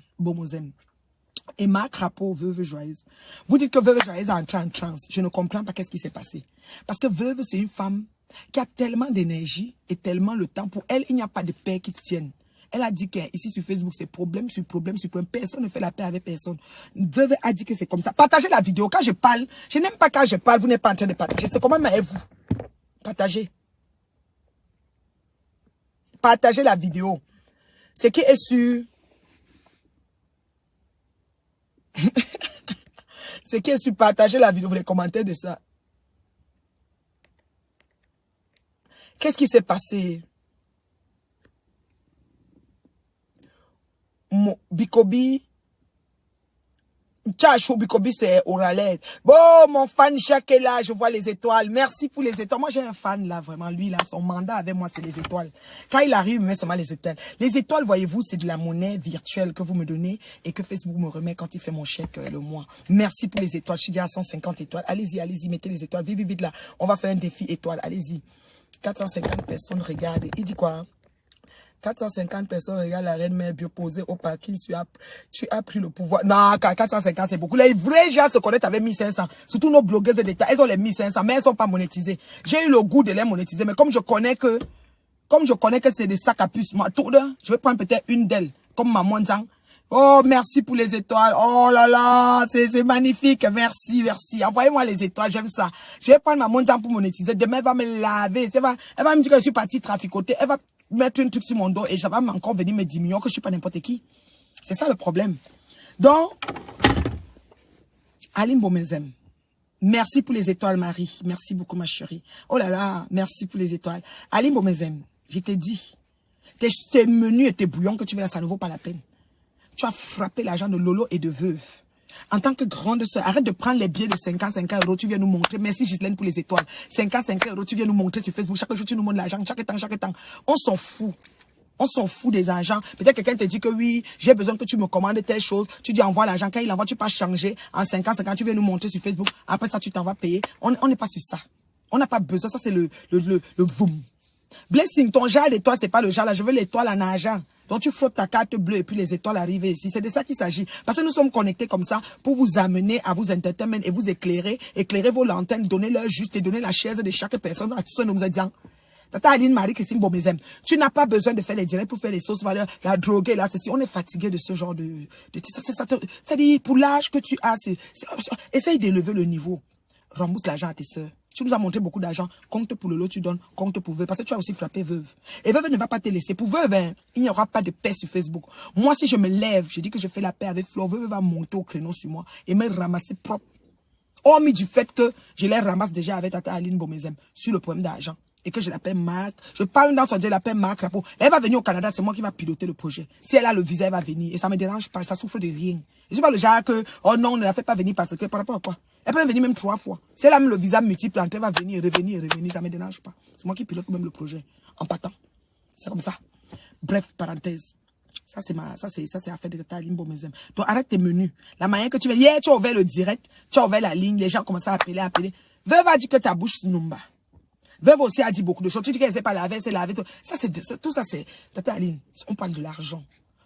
Et ma crapaud, veuve joyeuse. Vous dites que veuve joyeuse est entrée en transe. Je ne comprends pas qu'est-ce qui s'est passé. Parce que veuve, c'est une femme qui a tellement d'énergie et tellement le temps. Pour elle, il n'y a pas de paix qui tienne. Elle a dit qu'ici sur Facebook, c'est problème sur problème sur problème. Personne ne fait la paix avec personne. Veuve a dit que c'est comme ça. Partagez la vidéo. Quand je parle, je n'aime pas quand je parle, vous n'êtes pas en train de partager. C'est comment mais vous. Partagez. Partagez la vidéo. Ce qui est sur... Ce qui est sur partager la vidéo, vous les commentaires de ça. Qu'est-ce qui s'est passé? Bikobi. Tchachou Bikobi, c'est Oraled. Bon, mon fan Jacques est là, je vois les étoiles. Merci pour les étoiles. Moi, j'ai un fan là, vraiment. Lui, là, son mandat avec moi, c'est les étoiles. Quand il arrive, il me met seulement les étoiles. Les étoiles, voyez-vous, c'est de la monnaie virtuelle que vous me donnez et que Facebook me remet quand il fait mon chèque le mois. Merci pour les étoiles. Je suis déjà à 150 étoiles. Allez-y, allez-y, mettez les étoiles. Vite, vite, vite là. On va faire un défi étoile. Allez-y. 450 personnes regardent. Il dit quoi? 450 personnes regardent la reine mère bioposée au parking. Tu as pris le pouvoir. Non, 450 c'est beaucoup. Les vrais gens se connectent avec 1500. Surtout nos blogueuses d'État. Elles ont les 1500, mais elles ne sont pas monétisées. J'ai eu le goût de les monétiser, mais comme je connais que c'est des sacs à puce, moi, je vais prendre peut-être une d'elles, comme Maman Zhang. Oh, merci pour les étoiles. Oh là là, c'est magnifique. Merci, merci. Envoyez-moi les étoiles, j'aime ça. Je vais prendre Maman Zhang pour monétiser. Demain, elle va me laver. Elle va me dire que je suis partie traficoter. Elle va mettre un truc sur mon dos et ça va encore venir me dire que je suis pas n'importe qui. C'est ça le problème. Donc, Aline Bomezem. Merci pour les étoiles, Marie. Merci beaucoup, ma chérie. Oh là là, merci pour les étoiles. Aline Bomezem, je t'ai dit, tes menus et tes bouillons que tu veux là, ça ne vaut pas la peine. Tu as frappé l'argent de Lolo et de Veuve. En tant que grande sœur, arrête de prendre les billets de 55 €, tu viens nous montrer. Merci Ghislaine pour les étoiles. 55 €, tu viens nous montrer sur Facebook. Chaque jour, tu nous montres l'argent, chaque temps. On s'en fout. On s'en fout des agents. Peut-être quelqu'un te dit que oui, j'ai besoin que tu me commandes telle chose. Tu dis envoie l'argent. Quand il envoie, tu peux changer. En 50, tu viens nous montrer sur Facebook. Après ça, tu t'en vas payer. On n'est pas sur ça. On n'a pas besoin. Ça, c'est le boom. Blessing, ton genre d'étoile, c'est pas le genre là. Je veux l'étoile en argent. Donc tu frottes ta carte bleue et puis les étoiles arrivent ici. C'est de ça qu'il s'agit. Parce que nous sommes connectés comme ça pour vous amener à vous entertainer et vous éclairer vos lanternes, donner l'heure juste et donner la chaise de chaque personne à tous ceux nous disant. Tata Aline Marie-Christine Bomezem, tu n'as pas besoin de faire les directs pour faire les sauces valeurs, la droguer, là, ceci. On est fatigué de ce genre c'est-à-dire, pour l'âge que tu as, essaye d'élever le niveau. Rembourse l'argent à tes soeurs. Tu nous as montré beaucoup d'argent. Compte pour le lot, tu donnes. Compte pour Veuve. Parce que tu as aussi frappé Veuve. Et Veuve ne va pas te laisser. Pour Veuve, hein, il n'y aura pas de paix sur Facebook. Moi, si je me lève, je dis que je fais la paix avec Flo, Veuve va monter au créneau sur moi et me ramasser propre. Hormis du fait que je les ramasse déjà avec Tata Aline Bomezem sur le problème d'argent. Et que je l'appelle Marc. Je parle dans son Dieu, je l'appelle Marc Rapo. Elle va venir au Canada, c'est moi qui va piloter le projet. Si elle a le visa, elle va venir. Et ça me dérange pas, ça souffre de rien. Je suis pas le genre que, oh non, ne la fais pas venir parce que, par rapport à quoi? Elle peut venir même 3 fois. Si elle a même le visa multiple, elle va venir, revenir, ça me dérange pas. C'est moi qui pilote même le projet. En partant. C'est comme ça. Bref, parenthèse. Ça, c'est affaire de Tata Aline Bomezem. Donc, arrête tes menus. La manière que tu veux, hier, tu as ouvert le direct, tu as ouvert la ligne, les gens commencent à appeler. Veuve a dit que ta bouche numba. Veuve aussi a dit beaucoup de choses. Tu dis qu'elle ne sait pas laver, c'est laver. Tout ça, c'est... Tata Aline, on parle de l'argent.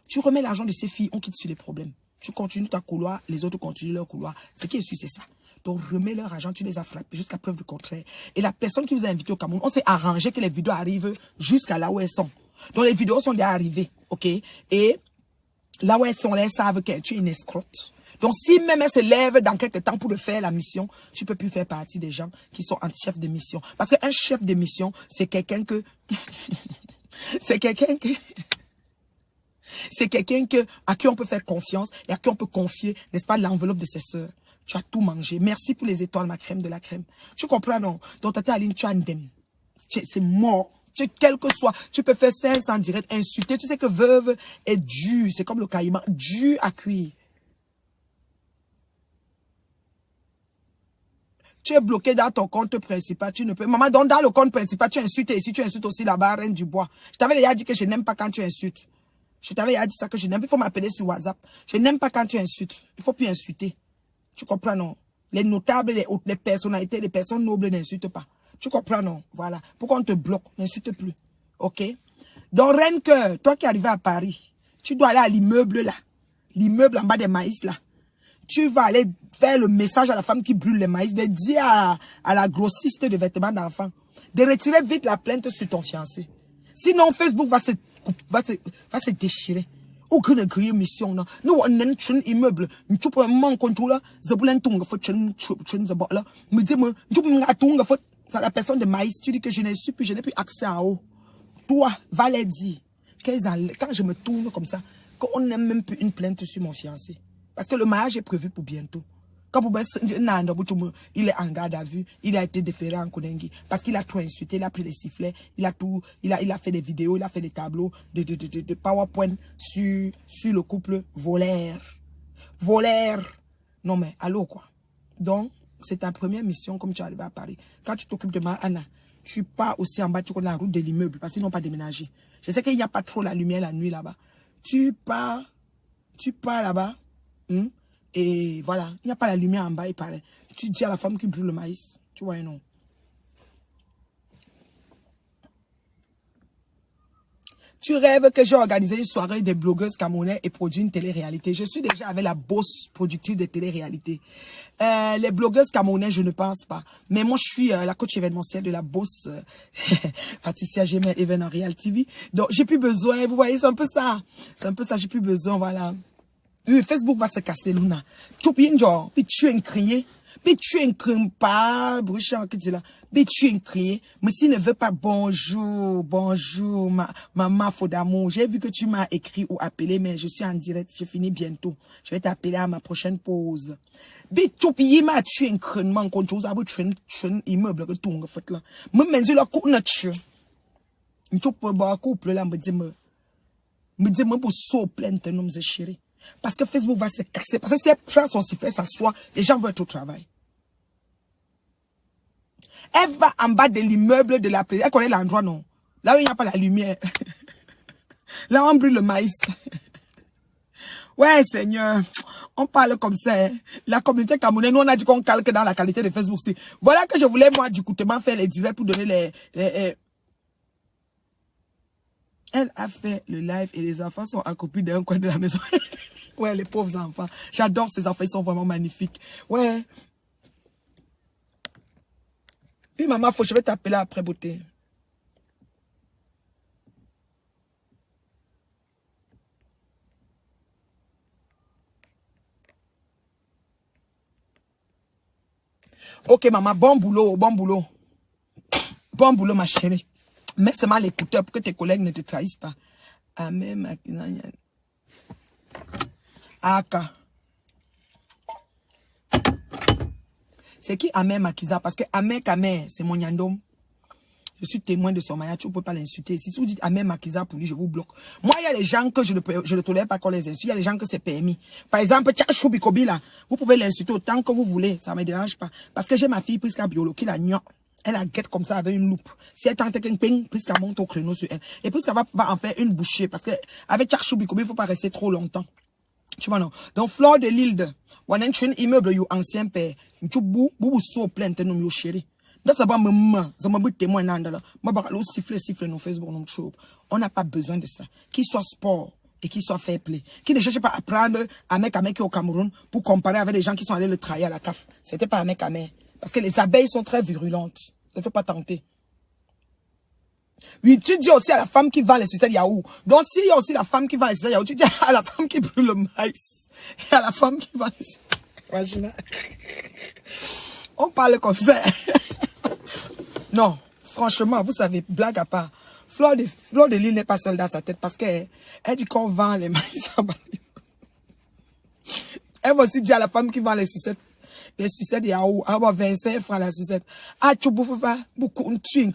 Tu remets l'argent de ces filles, on quitte sur les problèmes. Tu continues ta couloir, les autres continuent leur couloir. Ce qui est sûr, c'est ça. Donc, remets leur argent, tu les as frappés jusqu'à preuve du contraire. Et la personne qui vous a invité au Cameroun, on s'est arrangé que les vidéos arrivent jusqu'à là où elles sont. Donc, les vidéos sont déjà arrivées, ok? Et là où elles sont, elles savent que tu es une escrotte. Donc, si même elle se lève dans quelques temps pour faire la mission, tu peux plus faire partie des gens qui sont anti-chef de mission. Parce qu'un chef de mission, c'est quelqu'un que... c'est quelqu'un à qui on peut faire confiance et à qui on peut confier, n'est-ce pas, l'enveloppe de ses sœurs. Tu as tout mangé. Merci pour les étoiles, ma crème de la crème. Tu comprends, non? Donc, Tata Aline, tu as un dème. C'est mort. Quel que soit, tu peux faire 500 direct, insulter. Tu sais que Veuve est dure. C'est comme le caïman, dur à cuire. Tu es bloqué dans ton compte principal, tu ne peux... Maman, donc dans le compte principal, tu insultes et ici, tu insultes aussi là-bas, Reine du Bois. Je t'avais déjà dit que je n'aime pas quand tu insultes. Je t'avais déjà dit ça que je n'aime pas. Il faut m'appeler sur WhatsApp. Je n'aime pas quand tu insultes. Il ne faut plus insulter. Tu comprends, non? Les notables, les personnalités, les personnes nobles n'insultent pas. Tu comprends, non? Voilà. Pourquoi on te bloque? N'insulte plus. OK? Donc, Reine Cœur, toi qui es arrivé à Paris, tu dois aller à l'immeuble là. L'immeuble en bas des maïs là. Tu vas aller faire le message à la femme qui brûle les maïs, de dire à la grossiste de vêtements d'enfants, de retirer vite la plainte sur ton fiancé. Sinon, Facebook va se déchirer. Aucune grille mission, non. Nous, on a un immeuble. Nous, on a un contrôle. Nous, on a un c'est la personne de maïs. Tu dis que je n'ai plus accès à eau. Toi, va les dire. Quand je me tourne comme ça, qu'on n'a même plus une plainte sur mon fiancé. Parce que le mariage est prévu pour bientôt. Quand il est en garde à vue, il a été déféré en Konengi. Parce qu'il a tout insulté, il a pris les sifflets, il a fait des vidéos, il a fait des tableaux de PowerPoint sur le couple volaire. Volaire. Non mais, allô quoi. Donc, c'est ta première mission comme tu arrives à Paris. Quand tu t'occupes de Anna, tu pars aussi en bas, tu connais la route de l'immeuble parce qu'ils n'ont pas déménagé. Je sais qu'il n'y a pas trop la lumière la nuit là-bas. Tu pars là-bas. Et voilà, il n'y a pas la lumière en bas, il paraît. Tu dis à la femme qui brûle le maïs. Tu vois, non. Tu rêves que j'ai organisé une soirée des blogueuses camerounaises et produit une télé-réalité. Je suis déjà avec la bosse productive de télé-réalité. Les blogueuses camerounaises, je ne pense pas. Mais moi, je suis la coach événementielle de la bosse Patricia Gemel Even en Real TV. Donc, j'ai plus besoin. Vous voyez, c'est un peu ça. C'est un peu ça, j'ai plus besoin, voilà. Facebook va se casser, Luna. Tu peux genre, puis tu es crié. Mais tu n'écris pas, Bruchard qui dit là. Mais tu écris. Mais s'il ne veut pas bonjour, bonjour, maman faux d'amour. J'ai vu que tu m'as écrit ou appelé, mais je suis en direct. Je finis bientôt. Je vais t'appeler à ma prochaine pause. Mais tu payes ma tu écris, man, quand tu as un immeuble que tu as fait là. Mais maintenant, là, qu'on a tué. Tu peux boire couple là, me dit, pour so plein de noms de chéri. Parce que Facebook va se casser. Parce que si elle prend son sifflet, s'assoit, les gens vont être au travail. Elle va en bas de l'immeuble de la prison. Elle connaît l'endroit, non? Là où il n'y a pas la lumière. Là où on brûle le maïs. Ouais, Seigneur. On parle comme ça. Hein. La communauté camerounaise, nous, on a dit qu'on calque dans la qualité de Facebook. Voilà que je voulais, moi, du coup, faire les directs pour donner les Elle a fait le live et les enfants sont accroupis d'un coin de la maison. Ouais, les pauvres enfants. J'adore ces enfants, ils sont vraiment magnifiques. Ouais. Puis maman, je vais t'appeler après, beauté. Ok, maman, bon boulot, bon boulot. Bon boulot, ma chérie. Mets seulement l'écouteur pour que tes collègues ne te trahissent pas. Amen, Aka. C'est qui Amen Makiza? Parce que Amen Kamer, c'est mon yandom. Je suis témoin de son mariage, tu ne peux pas l'insulter. Si vous dites Amen Makiza pour lui, je vous bloque. Moi, il y a des gens que je ne tolère pas qu'on les insulte. Il y a des gens que c'est permis. Par exemple, Tchachou Bikobi là, vous pouvez l'insulter autant que vous voulez. Ça ne me dérange pas. Parce que j'ai ma fille Priska Biolo qui la gnon. Elle la guette comme ça avec une loupe. Si elle tente qu'un ping, Priska monte au créneau sur elle. Et Priska va en faire une bouchée. Parce que avec Tchachou Bikobi, il ne faut pas rester trop longtemps. Tu vois non? Donc, Flore de l'île, on a un immeuble, you ancien père. Tu bou so plein de nous, chéri. Donc, ça va me ça m'a dit témoin là. Moi, bah, siffler nos Facebook, nos show. On n'a pas besoin de ça. Qu'il soit sport et qu'il soit fair play. Qui ne cherche pas à apprendre un mec qui est au Cameroun pour comparer avec des gens qui sont allés le trahir à la CAF. C'était pas un mec à mer. Parce que les abeilles sont très virulentes. Ne fais pas tenter. Oui, tu dis aussi à la femme qui vend les sucettes Yahoo. Donc, s'il y a aussi la femme qui vend les sucettes Yahoo, tu dis à la femme qui brûle le maïs. Et à la femme qui vend les sucettes. Imagine. On parle comme ça. Non, franchement, vous savez, blague à part. Flore de l'île n'est pas seule dans sa tête parce qu'elle dit qu'on vend les maïs en bas. Elle va aussi dire à la femme qui vend les sucettes Yahoo, 25 francs la sucette. Ah, tu bouffes pas beaucoup, tu es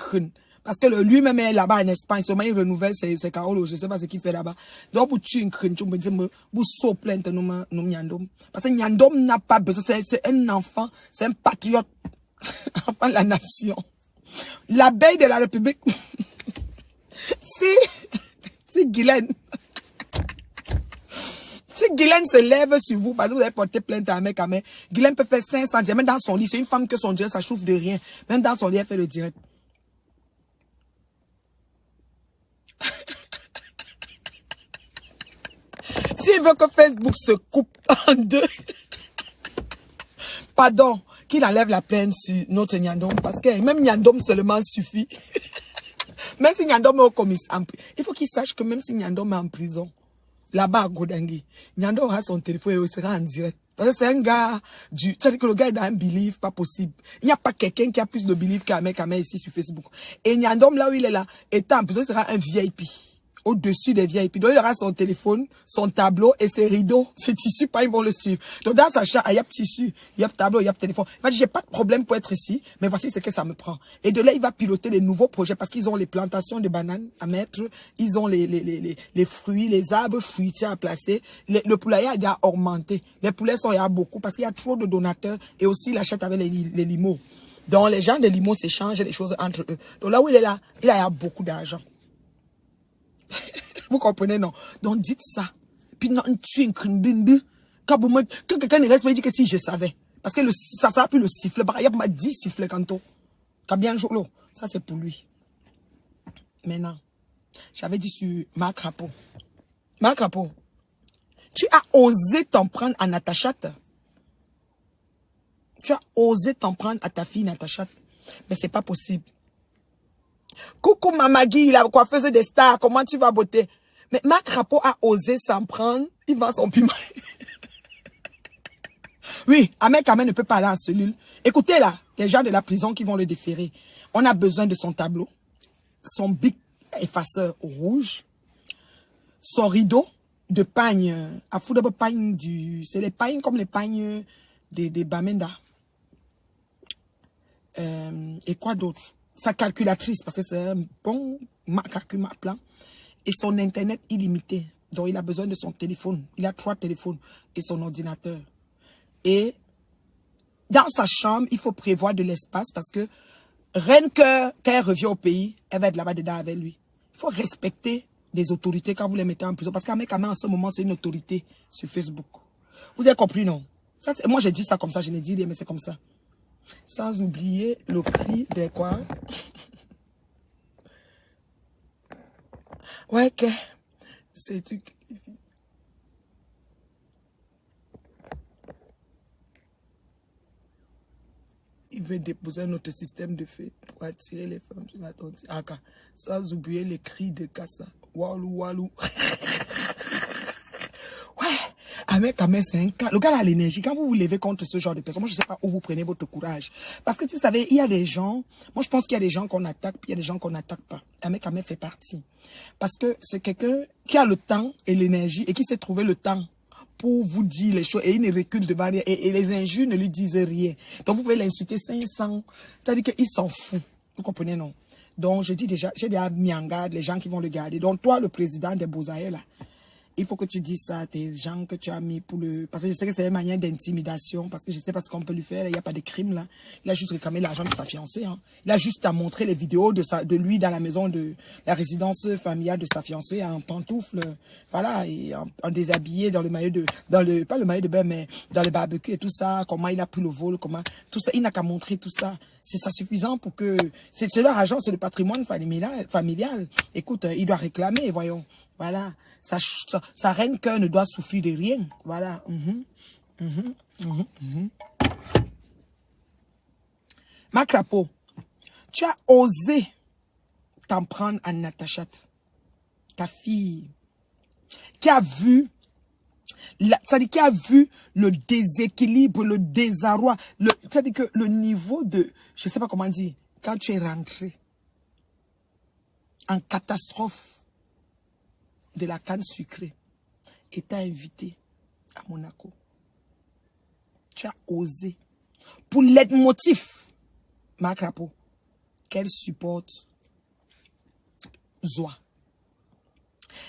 parce que lui-même est là-bas en Espagne, seulement il renouvelle ses Carolo, je sais pas ce qu'il fait là-bas. Donc, pour tu me dis, vous so plein de nous Nyandom. Parce que Nyandom n'a pas besoin, c'est un enfant, c'est un patriote, enfant de la nation. L'abeille de la République. Si Guylaine se lève sur vous, parce que vous avez porté plainte à un mec, Guylaine peut faire 500 direct, même dans son lit, c'est une femme que son direct, ça chauffe de rien. Même dans son lit, elle fait le direct. S'il veut que Facebook se coupe en deux, pardon, qu'il enlève la plainte sur notre Nyandom, parce que même Nyandom seulement suffit. Même si Nyandom est au commissariat, il faut qu'il sache que même si Nyandom est en prison, là-bas à Godangui, Nyandom a son téléphone et il sera en direct. Parce que c'est un gars c'est-à-dire que le gars est dans un belief, pas possible. Il n'y a pas quelqu'un qui a plus de belief qu'un mec ici sur Facebook. Et Nyandom, là où il est là, étant en prison, il sera un VIP. Au-dessus des VIP. Donc, il aura son téléphone, son tableau et ses rideaux. Ses tissus, pas, ils vont le suivre. Donc, dans sa chambre, il y a tissu, il y a tableau, il y a téléphone. Il va dire, j'ai pas de problème pour être ici, mais voici ce que ça me prend. Et de là, il va piloter les nouveaux projets parce qu'ils ont les plantations de bananes à mettre, ils ont les fruits, les arbres fruitiers à placer. Le poulailler a déjà augmenté. Les poulets sont, il y a beaucoup parce qu'il y a trop de donateurs et aussi, il achète avec les limos. Donc, les gens des limos s'échangent des choses entre eux. Donc, là où il est là, il a beaucoup d'argent. Vous comprenez, non? Donc, dites ça. Puis, non, tu es un crindindu. Quand quelqu'un ne reste pas, il dit que si je savais. Parce que ça s'appelle le sifflet. Il y a m'a dit sifflet quand on. Quand bien jour, ça c'est pour lui. Maintenant, j'avais dit sur Marc Rapo. Marc Rapo, tu as osé t'en prendre à Natacha. Tu as osé t'en prendre à ta fille Natacha. Mais c'est pas possible. Coucou Mamagui, la coiffeuse des stars, comment tu vas beauté? Mais Marc Rapo a osé s'en prendre, il vend son piment. Oui, Ahmed Kamé ne peut pas aller en cellule. Écoutez là, les gens de la prison qui vont le déférer. On a besoin de son tableau, son bic effaceur rouge, son rideau de pagne, à foutre de pagne du... C'est les pagnes comme les pagnes des Bamenda. Et quoi d'autre? Sa calculatrice, parce que c'est un bon calcul plan. Et son internet illimité. Donc il a besoin de son téléphone. Il a 3 téléphones et son ordinateur. Et dans sa chambre, il faut prévoir de l'espace parce que rien que quand elle revient au pays, elle va être là-bas dedans avec lui. Il faut respecter les autorités quand vous les mettez en prison. Parce qu'un mec, en ce moment, c'est une autorité sur Facebook. Vous avez compris, non? Ça, moi, j'ai dit ça comme ça. Je n'ai dit rien, mais c'est comme ça. Sans oublier le prix de quoi? Ouais, que c'est tout. Il veut déposer notre système de feu pour attirer les femmes sur la tontine. Sans oublier les cris de Kassa. Walou, walou. Ouais. Ahmed Kamé, c'est un cas. Le gars a l'énergie. Quand vous vous levez contre ce genre de personnes, moi, je ne sais pas où vous prenez votre courage. Parce que, vous savez, il y a des gens, moi, je pense qu'il y a des gens qu'on attaque, puis il y a des gens qu'on n'attaque pas. Ahmed Kamé fait partie. Parce que c'est quelqu'un qui a le temps et l'énergie et qui s'est trouvé le temps pour vous dire les choses et il ne recule devant rien et les injures ne lui disent rien. Donc vous pouvez l'insulter 500, c'est-à-dire qu'il s'en fout. Vous comprenez, non? Donc je dis déjà, j'ai déjà mis en garde les gens qui vont le garder. Donc toi, le président des Beaux-Arts là, il faut que tu dises ça à tes gens que tu as mis pour le... Parce que je sais que c'est une manière d'intimidation, parce que je sais pas ce qu'on peut lui faire, il n'y a pas de crime là. Il a juste réclamé l'argent de sa fiancée. Hein. Il a juste à montrer les vidéos de lui dans la maison de la résidence familiale de sa fiancée en pantoufles, voilà, et en déshabillé dans le maillot de... pas le maillot de bain, mais dans le barbecue et tout ça, comment il a pris le vol, comment... Tout ça, il n'a qu'à montrer tout ça. C'est ça suffisant pour que... C'est leur argent, c'est le patrimoine familial. Écoute, il doit réclamer, voyons. Voilà. Sa reine cœur ne doit souffrir de rien. Voilà. Ma crapaud, tu as osé t'en prendre à Natachat, ta fille, qui a vu, c'est-à-dire qui a vu le déséquilibre, le désarroi, c'est-à-dire que le niveau de, je ne sais pas comment dire, quand tu es rentré en catastrophe de la canne sucrée et t'as invité à Monaco. Tu as osé. Pour l'aide-motif, ma crapaud, qu'elle supporte Zoa.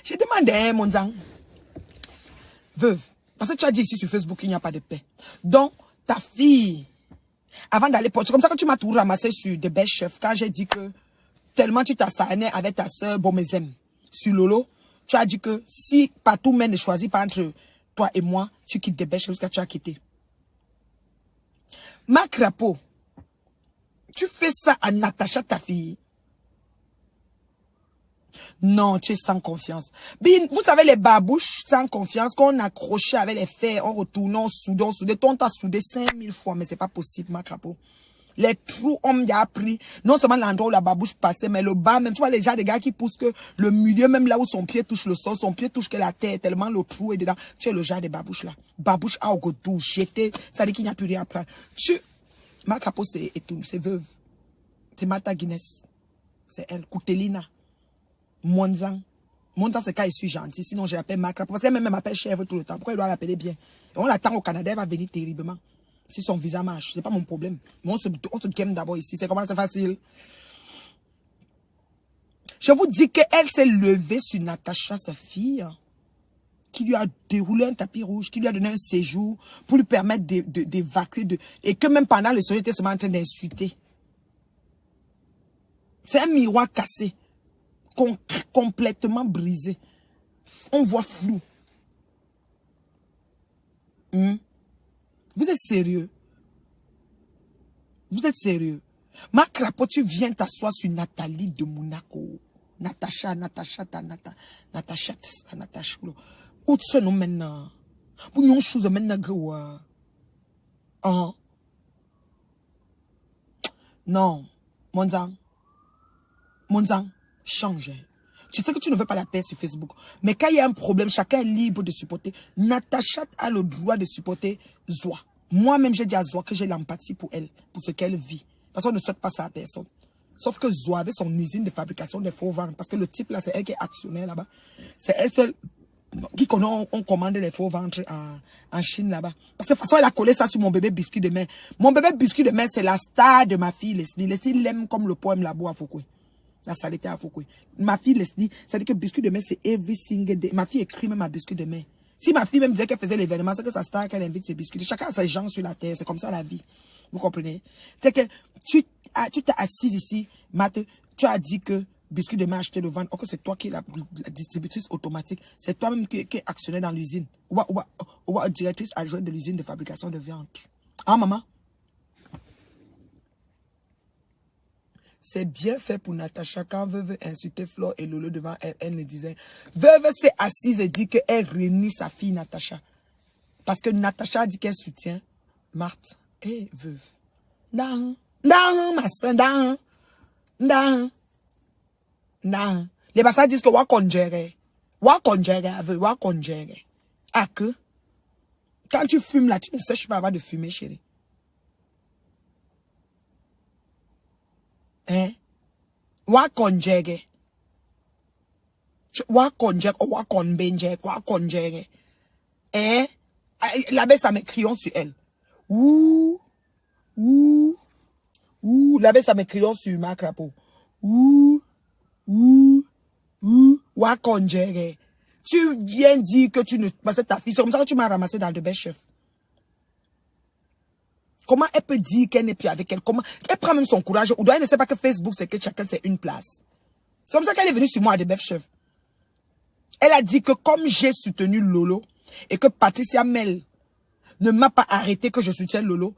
J'ai demandé, mon zang, veuve, parce que tu as dit ici sur Facebook qu'il n'y a pas de paix. Donc, ta fille, avant d'aller porter, c'est comme ça que tu m'as tout ramassé sur des belles chefs, quand j'ai dit que tellement tu t'assainais avec ta soeur Bomezem sur Lolo, tu as dit que si partout même ne choisit pas entre toi et moi, tu quittes des bêches jusqu'à tu as quitté. Ma crapaud, tu fais ça à Natacha, ta fille. Non, tu es sans confiance. Bin, vous savez les babouches sans confiance qu'on accrochait avec les fers, on retourne, on soudait. Toi, on t'a soudé 5000 fois, mais c'est pas possible, ma crapaud. Les trous, on m'a appris, non seulement l'endroit où la babouche passait, mais le bas, même, tu vois, les gens, des gars qui poussent que le milieu, même là où son pied touche le sol, son pied touche que la terre, tellement le trou est dedans. Tu es le genre des babouches là. Babouche à Ogodou, jeté, ça dit qu'il n'y a plus rien à prendre. Ma crapaud, c'est veuve. C'est Martha Guinness. C'est elle, Koutelina. Monzang. Monzang, c'est quand je suis gentil, sinon je l'appelle ma crapaud. Parce qu'elle même m'appelle chèvre tout le temps. Pourquoi elle doit l'appeler bien? Et on l'attend au Canada, elle va venir terriblement. Si son visa marche, c'est pas mon problème. Mais on se game d'abord ici. C'est comment c'est facile. Je vous dis qu'elle s'est levée sur Natacha, sa fille, qui lui a déroulé un tapis rouge, qui lui a donné un séjour pour lui permettre d'évacuer. Et que même pendant le soleil, elle était seulement en train d'insulter. C'est un miroir cassé, complètement brisé. On voit flou. Vous êtes sérieux? Vous êtes sérieux? Ma crapaud, tu viens t'asseoir sur Nathalie de Monaco. Natacha. Où tu nous maintenant? Pour nous, chose maintenant, non, Monzang, change. Tu sais que tu ne veux pas la paix sur Facebook. Mais quand il y a un problème, chacun est libre de supporter. Natacha a le droit de supporter Zoa. Moi-même, j'ai dit à Zoa que j'ai l'empathie pour elle, pour ce qu'elle vit. Parce qu'on ne souhaite pas ça à personne. Sauf que Zoa avait son usine de fabrication de faux ventres. Parce que le type là, c'est elle qui est actionnaire là-bas. C'est elle seule qui connaît, on commande les faux ventres en Chine là-bas. Parce que de toute façon, elle a collé ça sur mon bébé biscuit de main. Mon bébé biscuit de main, c'est la star de ma fille Leslie. Leslie l'aime comme le poème Labo à Foucault. La saleté à Foucault. Ma fille Leslie, ça dit que biscuit de main, c'est every single day. Ma fille écrit même à biscuit de main. Si ma fille même disait qu'elle faisait l'événement, c'est que sa star qu'elle invite ses biscuits. Chacun a ses gens sur la terre. C'est comme ça la vie. Vous comprenez? C'est que tu t'es assise ici, Matt, tu as dit que biscuit de main acheté le vendre. Ok, c'est toi qui es la distributrice automatique. C'est toi-même qui est actionnaire dans l'usine. Ou directrice adjointe de l'usine de fabrication de viande. Hein, maman? C'est bien fait pour Natacha. Quand Veuve insultait Flore et Lolo devant elle, elle le disait. Veuve s'est assise et dit qu'elle réunit sa fille Natacha. Parce que Natacha a dit qu'elle soutient Marthe et Veuve. Non, non, ma soeur, non, non. Non. Les bastards disent que Wakonjere. Ah que? Quand tu fumes là, tu ne sèches pas avant de fumer, chérie. Hein? Wakonjere. Wakonjere. Hein? La baisse à mes crayons sur elle. Ouh. La baisse à mes crayons sur ma crapaud. Wakonjere. Tu viens dire que tu ne passes ta fille. C'est comme ça que tu m'as ramassé dans le best chef. Comment elle peut dire qu'elle n'est plus avec elle? Comment elle prend même son courage? Ou elle ne sait pas que Facebook, c'est que chacun c'est une place. C'est comme ça qu'elle est venue sur moi à The Best Chef. Elle a dit que comme j'ai soutenu Lolo et que Patricia Mel ne m'a pas arrêté que je soutienne Lolo,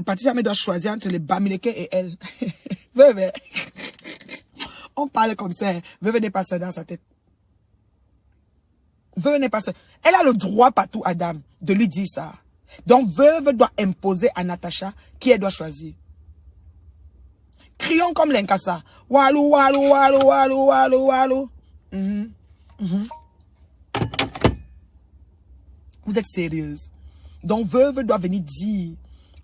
Patricia Mel doit choisir entre les Bamileke et elle. Veuve. On parle comme ça. Veuve n'est pas ça dans sa tête. Veuve n'est pas ça. Elle a le droit partout, Adam, de lui dire ça. Donc, Veuve doit imposer à Natacha qui elle doit choisir. Crions comme l'Inkasa. Walou, walou, walou, walou, walou, walou. Vous êtes sérieuse. Donc, Veuve doit venir dire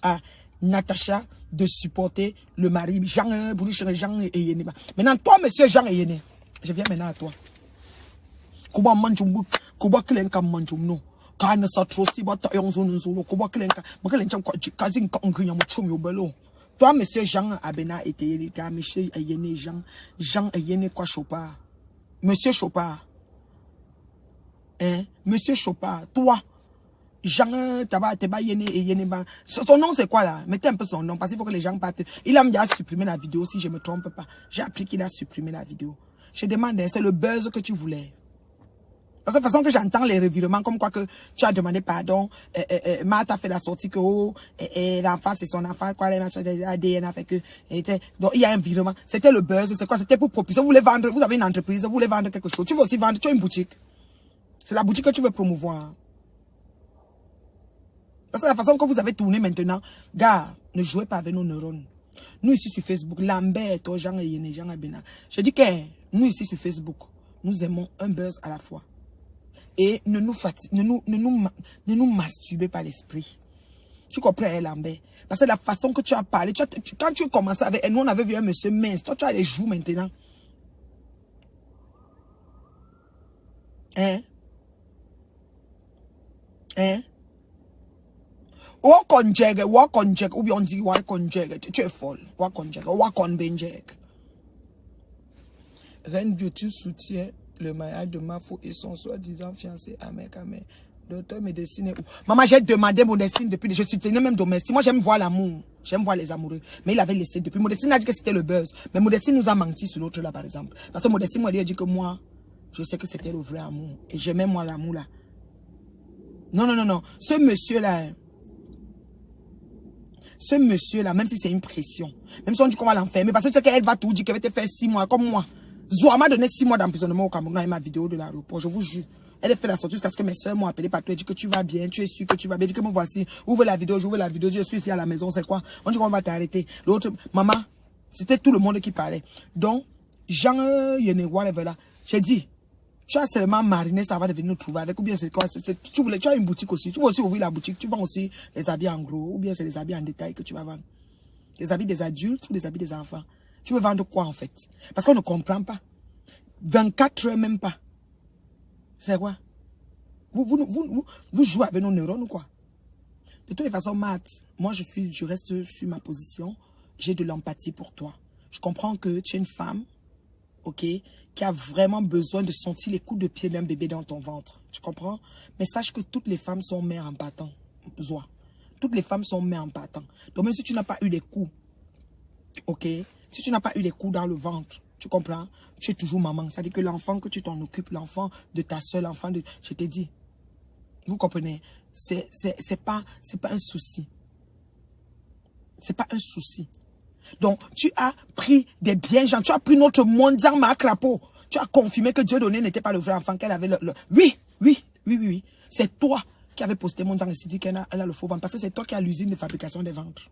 à Natacha de supporter le mari Jean Eyene. Maintenant, toi, monsieur Jean Eyene, je viens maintenant à toi. Kuba manjumbu, kuba klenka manjumno. Kana sa trosi bata yonzonu zulu, kuba klenka, makalencha kwa kazin ka onkunya muchumi obelo. Toi, monsieur Jean Abena était là, monsieur Eyene Jean Eyene quoi Chopard. Monsieur Chopard. Hein? Monsieur Chopard, toi. Jean Taba Yene et Yeneba. Son nom c'est quoi là? Mettez un peu son nom parce qu'il faut que les gens partent. Il a déjà supprimé la vidéo si je ne me trompe pas. J'ai appris qu'il a supprimé la vidéo. Je demande, c'est le buzz que tu voulais. Parce que de toute façon que j'entends les revirements comme quoi que tu as demandé pardon. Marthe a fait la sortie que l'enfant c'est son enfant. Quoi, l'ADN a fait que. Donc il y a un virement. C'était le buzz. C'est quoi? C'était pour propulser. Vous voulez vendre, vous avez une entreprise, vous voulez vendre quelque chose. Tu veux aussi vendre, tu as une boutique. C'est la boutique que tu veux promouvoir. Parce que la façon que vous avez tourné maintenant, gars, ne jouez pas avec nos neurones. Nous ici sur Facebook, Lambert, Jean et Jean Abena. Je dis que nous ici sur Facebook, nous aimons un buzz à la fois. Et ne nous masturbez pas l'esprit. Tu comprends, Lambert? Parce que la façon que tu as parlé, quand tu commençais avec elle, nous on avait vu un monsieur mince. Toi, tu as les joues maintenant. Hein? Hein? Wakonjeg, ou bien on dit Wakonjeg, tu es folle. Wakonjeg, Wakonbenjeg. Reine Beauty soutient le mariage de Mafo et son soi-disant fiancé Amek. Docteur Médecine. Maman, j'ai demandé Modestine depuis. Je soutenais même domestique. Moi, j'aime voir l'amour. J'aime voir les amoureux. Mais il avait laissé depuis. Modestine a dit que c'était le buzz. Mais Modestine nous a menti sur l'autre là, par exemple. Parce que Modestine m'a dit que moi, je sais que c'était le vrai amour. Et j'aimais moi l'amour là. Non. Ce monsieur-là, même si c'est une pression, même si on dit qu'on va l'enfermer, parce que c'est qu'elle va tout dire qu'elle va te faire 6 mois, comme moi. Zoua m'a donné 6 mois d'emprisonnement au Cameroun avec ma vidéo de l'aéroport, je vous jure. Elle a fait la sortie jusqu'à ce que mes soeurs m'ont appelé partout. Elle dit que tu vas bien, tu es sûr que tu vas bien. Elle dit que me voici, ouvre la vidéo, j'ouvre la vidéo, je suis ici à la maison, c'est quoi? On dit qu'on va t'arrêter. L'autre, maman, c'était tout le monde qui parlait. Donc, Jean Yenewa, là, j'ai dit, Tu as seulement mariné, ça va devenir trouver avec, ou bien c'est quoi? Tu as une boutique aussi. Tu vas aussi ouvrir la boutique. Tu vends aussi les habits en gros, ou bien c'est les habits en détail que tu vas vendre. Les habits des adultes ou les habits des enfants. Tu veux vendre quoi en fait? Parce qu'on ne comprend pas. 24 heures même pas. C'est quoi? Vous jouez avec nos neurones ou quoi? De toutes les façons, Matt, moi je reste sur ma position. J'ai de l'empathie pour toi. Je comprends que tu es une femme, ok, qui a vraiment besoin de sentir les coups de pied d'un bébé dans ton ventre. Tu comprends? Mais sache que toutes les femmes sont mères en battant. Zoa. Toutes les femmes sont mères en battant. Donc même si tu n'as pas eu les coups, ok, si tu n'as pas eu les coups dans le ventre, tu comprends? Tu es toujours maman. C'est-à-dire que l'enfant que tu t'en occupes, l'enfant de ta seule enfant, je t'ai dit. Vous comprenez? C'est pas un souci. C'est pas un souci. Donc, tu as pris des biens, genre, tu as pris notre mondial ma crapaud. Tu as confirmé que Dieu donné n'était pas le vrai enfant, qu'elle avait Oui. C'est toi qui avais posté mondial et dit qu'elle a le faux ventre. Parce que c'est toi qui as l'usine de fabrication des ventres.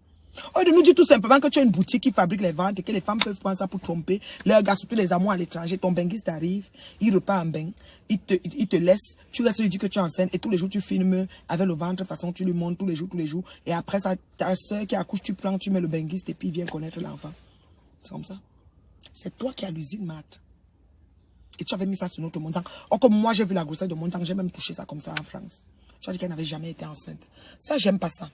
Au lieu de nous dire tout simplement que tu as une boutique qui fabrique les ventres et que les femmes peuvent prendre ça pour tromper leurs gars, surtout les amours à l'étranger. Ton benguiste arrive, il repart en bain, il te laisse, tu restes lui dire que tu es enceinte et tous les jours tu filmes avec le ventre, de façon tu lui montres tous les jours. Et après ça, ta soeur qui accouche, tu prends, tu mets le benguiste et puis il vient connaître l'enfant. C'est comme ça. C'est toi qui as l'usine, Matt. Et tu avais mis ça sur notre montant. Or, comme moi j'ai vu la grossesse de montant, j'ai même touché ça comme ça en France. Tu as dit qu'elle n'avait jamais été enceinte. Ça, j'aime pas ça.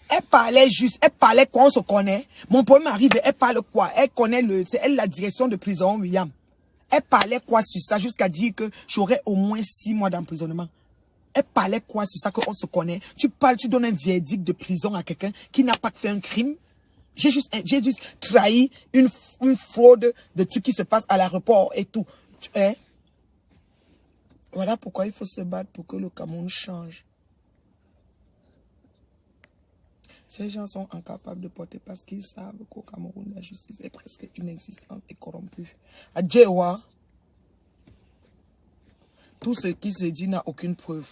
Elle parlait juste, elle parlait quoi, on se connaît. Mon premier arrive, elle parle quoi? Elle connaît c'est elle la direction de prison, William. Elle parlait quoi sur ça jusqu'à dire que j'aurais au moins 6 mois d'emprisonnement. Elle parlait quoi sur ça qu'on se connaît? Tu parles, tu donnes un verdict de prison à quelqu'un qui n'a pas fait un crime. J'ai juste trahi une fraude de tout qui se passe à l'aéroport et tout. Voilà pourquoi il faut se battre pour que le Cameroun change. Ces gens sont incapables de porter parce qu'ils savent qu'au Cameroun, la justice est presque inexistante et corrompue. À Djewa, tout ce qui se dit n'a aucune preuve.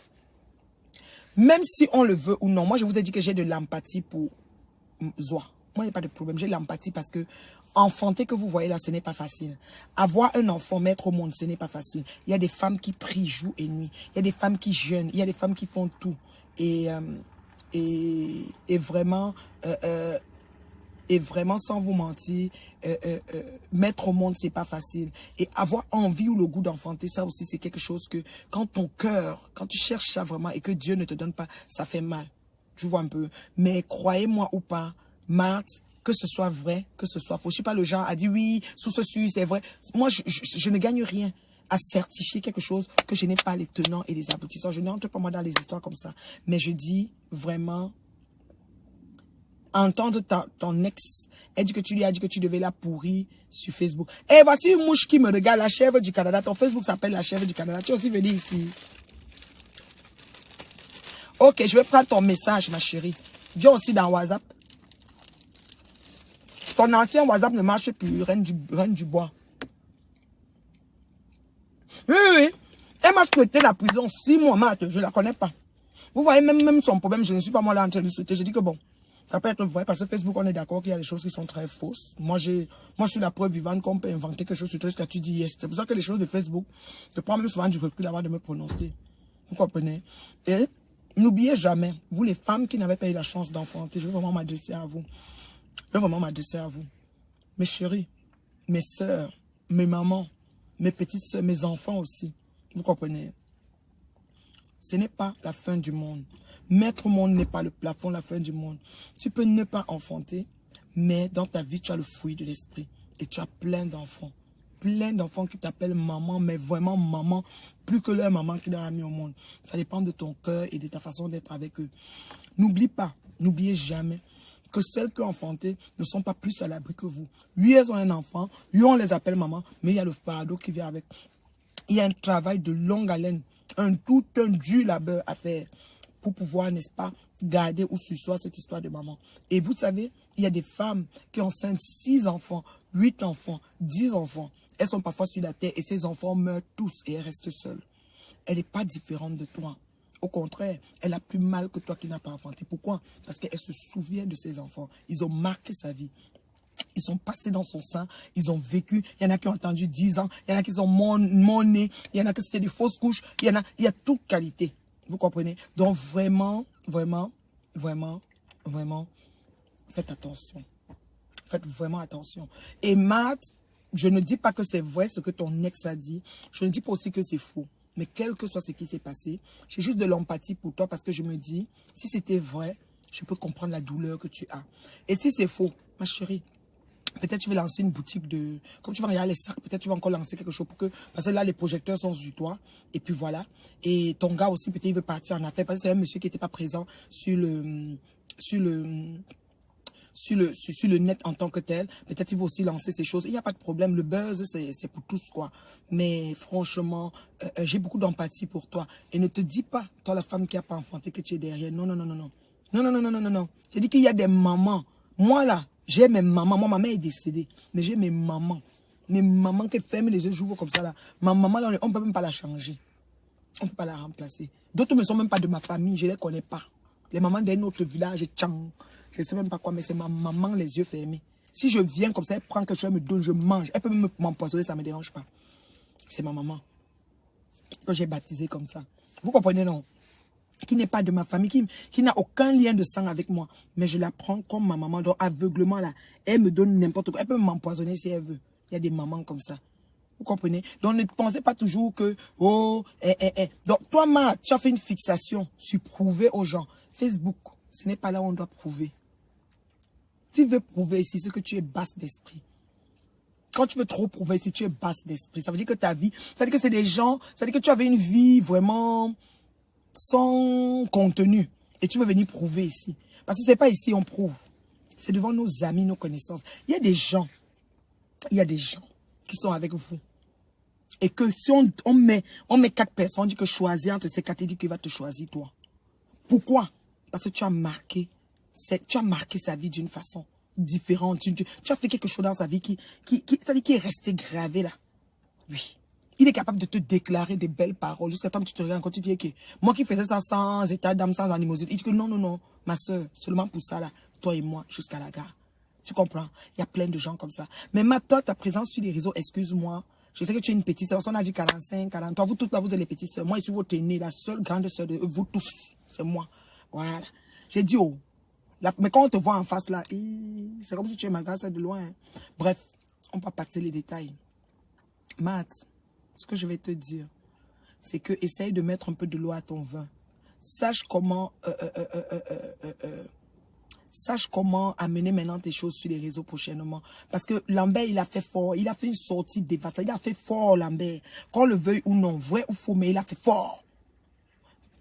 Même si on le veut ou non, moi je vous ai dit que j'ai de l'empathie pour Zoa. Moi, il n'y a pas de problème. J'ai l'empathie parce que enfanter que vous voyez là, ce n'est pas facile. Avoir un enfant, mettre au monde, ce n'est pas facile. Il y a des femmes qui prient jour et nuit. Il y a des femmes qui jeûnent. Il y a des femmes qui font tout. Et vraiment, sans vous mentir, mettre au monde, c'est pas facile. Et avoir envie ou le goût d'enfanter, ça aussi, c'est quelque chose que quand ton cœur, quand tu cherches ça vraiment et que Dieu ne te donne pas, ça fait mal. Tu vois un peu. Mais croyez-moi ou pas, Marthe, que ce soit vrai, que ce soit faux. Je ne suis pas le genre à dire oui, sous ceci, c'est vrai. Moi, je ne gagne rien à certifier quelque chose que je n'ai pas les tenants et les aboutissants. Je n'entre pas moi dans les histoires comme ça. Mais je dis vraiment, entendre ton ex, elle dit que tu lui as dit que tu devais la pourrir sur Facebook. Et voici une mouche qui me regarde, la chèvre du Canada. Ton Facebook s'appelle la chèvre du Canada. Tu es aussi venu ici. Ok, je vais prendre ton message, ma chérie. Viens aussi dans WhatsApp. Ton ancien WhatsApp ne marche plus, reine du bois. Oui. Elle m'a souhaité la prison 6 mois, Marthe, je ne la connais pas. Vous voyez, même son problème, je ne suis pas moi là en train de souhaiter. Je dis que bon, ça peut être vrai, parce que Facebook, on est d'accord qu'il y a des choses qui sont très fausses. Moi, je suis la preuve vivante qu'on peut inventer quelque chose sur toi, ce que tu dis yes. C'est pour ça que les choses de Facebook, je prends même souvent du recul avant de me prononcer. Vous comprenez? Et n'oubliez jamais, vous les femmes qui n'avaient pas eu la chance d'enfanter, je veux vraiment m'adresser à vous. Mes chéris, mes sœurs, mes mamans, mes petites sœurs, mes enfants aussi. Vous comprenez? Ce n'est pas la fin du monde. Mettre au monde n'est pas le plafond, la fin du monde. Tu peux ne pas enfanter, mais dans ta vie, tu as le fruit de l'esprit. Et tu as plein d'enfants. Plein d'enfants qui t'appellent maman, mais vraiment maman, plus que leur maman qui leur a mis au monde. Ça dépend de ton cœur et de ta façon d'être avec eux. N'oublie pas, n'oubliez jamais que celles qui ont enfanté ne sont pas plus à l'abri que vous. Oui, elles ont un enfant, oui, on les appelle maman, mais il y a le fardeau qui vient avec. Il y a un travail de longue haleine, tout un dur labeur à faire pour pouvoir, n'est-ce pas, garder ou sur soi cette histoire de maman. Et vous savez, il y a des femmes qui enceintent 6 enfants, 8 enfants, 10 enfants. Elles sont parfois sur la terre et ces enfants meurent tous et elles restent seules. Elle n'est pas différente de toi. Au contraire, elle a plus mal que toi qui n'as pas enfanté. Pourquoi? Parce qu'elle se souvient de ses enfants. Ils ont marqué sa vie. Ils sont passés dans son sein, ils ont vécu. Il y en a qui ont attendu 10 ans, il y en a qui sont mon-nés, il y en a qui c'était des fausses couches, il y a toute qualité. Vous comprenez? Donc vraiment, vraiment, vraiment, vraiment, faites attention. Faites vraiment attention. Et Matt, je ne dis pas que c'est vrai ce que ton ex a dit. Je ne dis pas aussi que c'est faux. Mais quel que soit ce qui s'est passé, j'ai juste de l'empathie pour toi parce que je me dis, si c'était vrai, je peux comprendre la douleur que tu as. Et si c'est faux, ma chérie, peut-être tu veux lancer une boutique de... Comme tu vas regarder les sacs, peut-être tu vas encore lancer quelque chose pour que... Parce que là, les projecteurs sont sur toi. Et puis voilà. Et ton gars aussi, peut-être il veut partir en affaires. Parce que c'est un monsieur qui n'était pas présent sur le net en tant que tel. Peut-être il va aussi lancer ces choses. Il n'y a pas de problème. Le buzz, c'est pour tous, quoi. Mais franchement, j'ai beaucoup d'empathie pour toi. Et ne te dis pas, toi, la femme qui n'a pas enfanté, que tu es derrière. Non, non, non, non, non. Non, non, non, non, non, non, non. J'ai dit qu'il y a des mamans. Moi, là, j'ai mes mamans. Moi, ma mère est décédée. Mais j'ai mes mamans. Mes mamans qui ferment les yeux, j'ouvre comme ça, là. Ma maman, là, on ne peut même pas la changer. On ne peut pas la remplacer. D'autres ne sont même pas de ma famille. Je ne les connais pas. Les mamans d'un autre village, tchang. Je ne sais même pas quoi, mais c'est ma maman les yeux fermés. Si je viens comme ça, elle prend quelque chose, elle me donne, je mange. Elle peut même m'empoisonner, ça ne me dérange pas. C'est ma maman. Que j'ai baptisée comme ça. Vous comprenez, non? Qui n'est pas de ma famille, qui n'a aucun lien de sang avec moi. Mais je la prends comme ma maman. Donc, aveuglement, là, elle me donne n'importe quoi. Elle peut m'empoisonner si elle veut. Il y a des mamans comme ça. Vous comprenez? Donc, ne pensez pas toujours que, oh, Donc, toi, Ma, tu as fait une fixation sur prouver aux gens. Facebook, ce n'est pas là où on doit prouver. Tu veux prouver ici ce que tu es basse d'esprit. Quand tu veux trop prouver ici, tu es basse d'esprit. Ça veut dire que ta vie, ça veut dire que c'est des gens, ça veut dire que tu avais une vie vraiment sans contenu. Et tu veux venir prouver ici. Parce que ce n'est pas ici on prouve. C'est devant nos amis, nos connaissances. Il y a des gens qui sont avec vous. Et que si on met 4 personnes, on dit que choisir entre ces 4, il dit qu'il va te choisir toi. Pourquoi? Parce que tu as marqué sa vie d'une façon différente. Tu as fait quelque chose dans sa vie qui est resté gravé là. Oui. Il est capable de te déclarer des belles paroles. Jusqu'à temps que tu te regardes quand tu dis que moi qui faisais ça sans état d'âme, sans animosité. Il dit que non, non, non, ma soeur, seulement pour ça là, toi et moi, jusqu'à la gare. Tu comprends? Il y a plein de gens comme ça. Mais toi, ta présence sur les réseaux, excuse-moi. Je sais que tu es une petite sœur. On a dit 45, 40. Toi, vous toutes là, vous êtes les petites sœurs. Moi, je suis votre aînée, la seule grande sœur de vous tous. C'est moi. Voilà. J'ai dit, oh. Mais quand on te voit en face là, c'est comme si tu es ma grande sœur de loin. Hein. Bref, on va passer les détails. Matt, ce que je vais te dire, c'est que essaye de mettre un peu de l'eau à ton vin. Sache comment amener maintenant tes choses sur les réseaux prochainement. Parce que Lambert, il a fait fort. Il a fait une sortie dévastatrice. Il a fait fort, Lambert. Qu'on le veuille ou non, vrai ou faux, mais il a fait fort.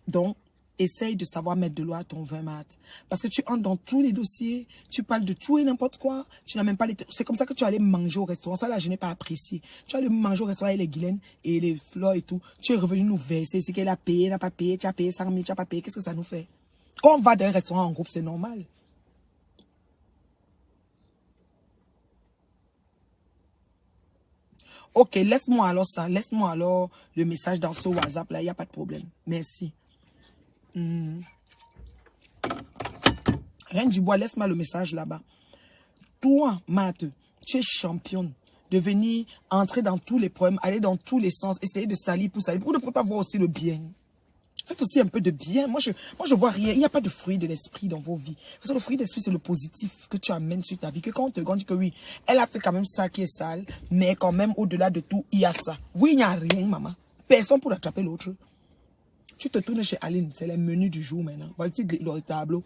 Donc, essaye de savoir mettre de l'eau à ton vin, Matt. Parce que tu entres dans tous les dossiers, tu parles de tout et n'importe quoi. Tu n'as même pas les... C'est comme ça que tu allais manger au restaurant. Ça, là, je n'ai pas apprécié. Tu allais manger au restaurant avec les Guylaine et les Fleurs et tout. Tu es revenu nous verser. C'est qu'elle a payé, n'a pas payé. Tu as payé 100 000, tu n'as pas payé. Qu'est-ce que ça nous fait? Quand on va dans un restaurant en groupe, c'est normal. Ok, laisse-moi alors ça. Laisse-moi alors le message dans ce WhatsApp là. Il n'y a pas de problème. Merci. Reine du bois, laisse-moi le message là-bas. Toi, Matt, tu es championne de venir entrer dans tous les problèmes, aller dans tous les sens, essayer de salir pour salir. Vous ne pouvez pas voir aussi le bien. Faites aussi un peu de bien. Moi, je vois rien. Il n'y a pas de fruit de l'esprit dans vos vies. Parce que le fruit de l'esprit, c'est le positif que tu amènes sur ta vie. Que quand on te dit que oui, elle a fait quand même ça qui est sale, mais quand même, au-delà de tout, il y a ça. Oui, il n'y a rien, maman. Personne pour attraper l'autre. Tu te tournes chez Aline, c'est le menu du jour maintenant. Voici le tableau.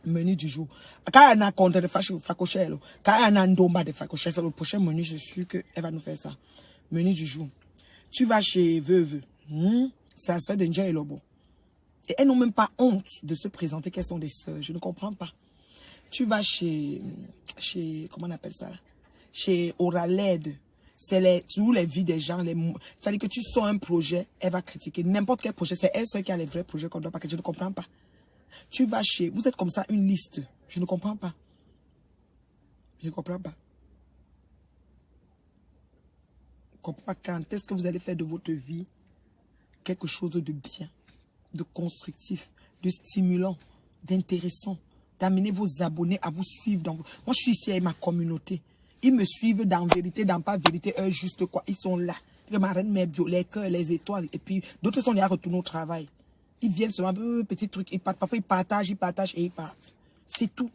Menu du jour. Quand elle a contre de facochelle, quand elle a un domba de facochelle, c'est le prochain menu, je suis sûr qu'elle va nous faire ça. Menu du jour. Tu vas chez Veuve. C'est la soeur d'India et Lobo. Et elles n'ont même pas honte de se présenter qu'elles sont des sœurs. Je ne comprends pas. Tu vas chez comment on appelle ça là? Chez Oraled. C'est tous les vies des gens. C'est-à-dire que tu sors un projet, elle va critiquer. N'importe quel projet, c'est elle seule qui a les vrais projets qu'on doit pas. Que je ne comprends pas. Tu vas chez... Vous êtes comme ça, une liste. Je ne comprends pas. Je ne comprends pas. Je ne comprends pas quand est-ce que vous allez faire de votre vie quelque chose de bien, de constructif, de stimulant, d'intéressant, d'amener vos abonnés à vous suivre. Moi, je suis ici avec ma communauté. Ils me suivent dans vérité, dans pas vérité, eux, juste quoi. Ils sont là. Ma reine, mes bio, les cœurs, les étoiles. Et puis, d'autres sont là à retourner au travail. Ils viennent seulement, petit truc. Ils partent. Parfois, ils partagent et ils partent. C'est tout.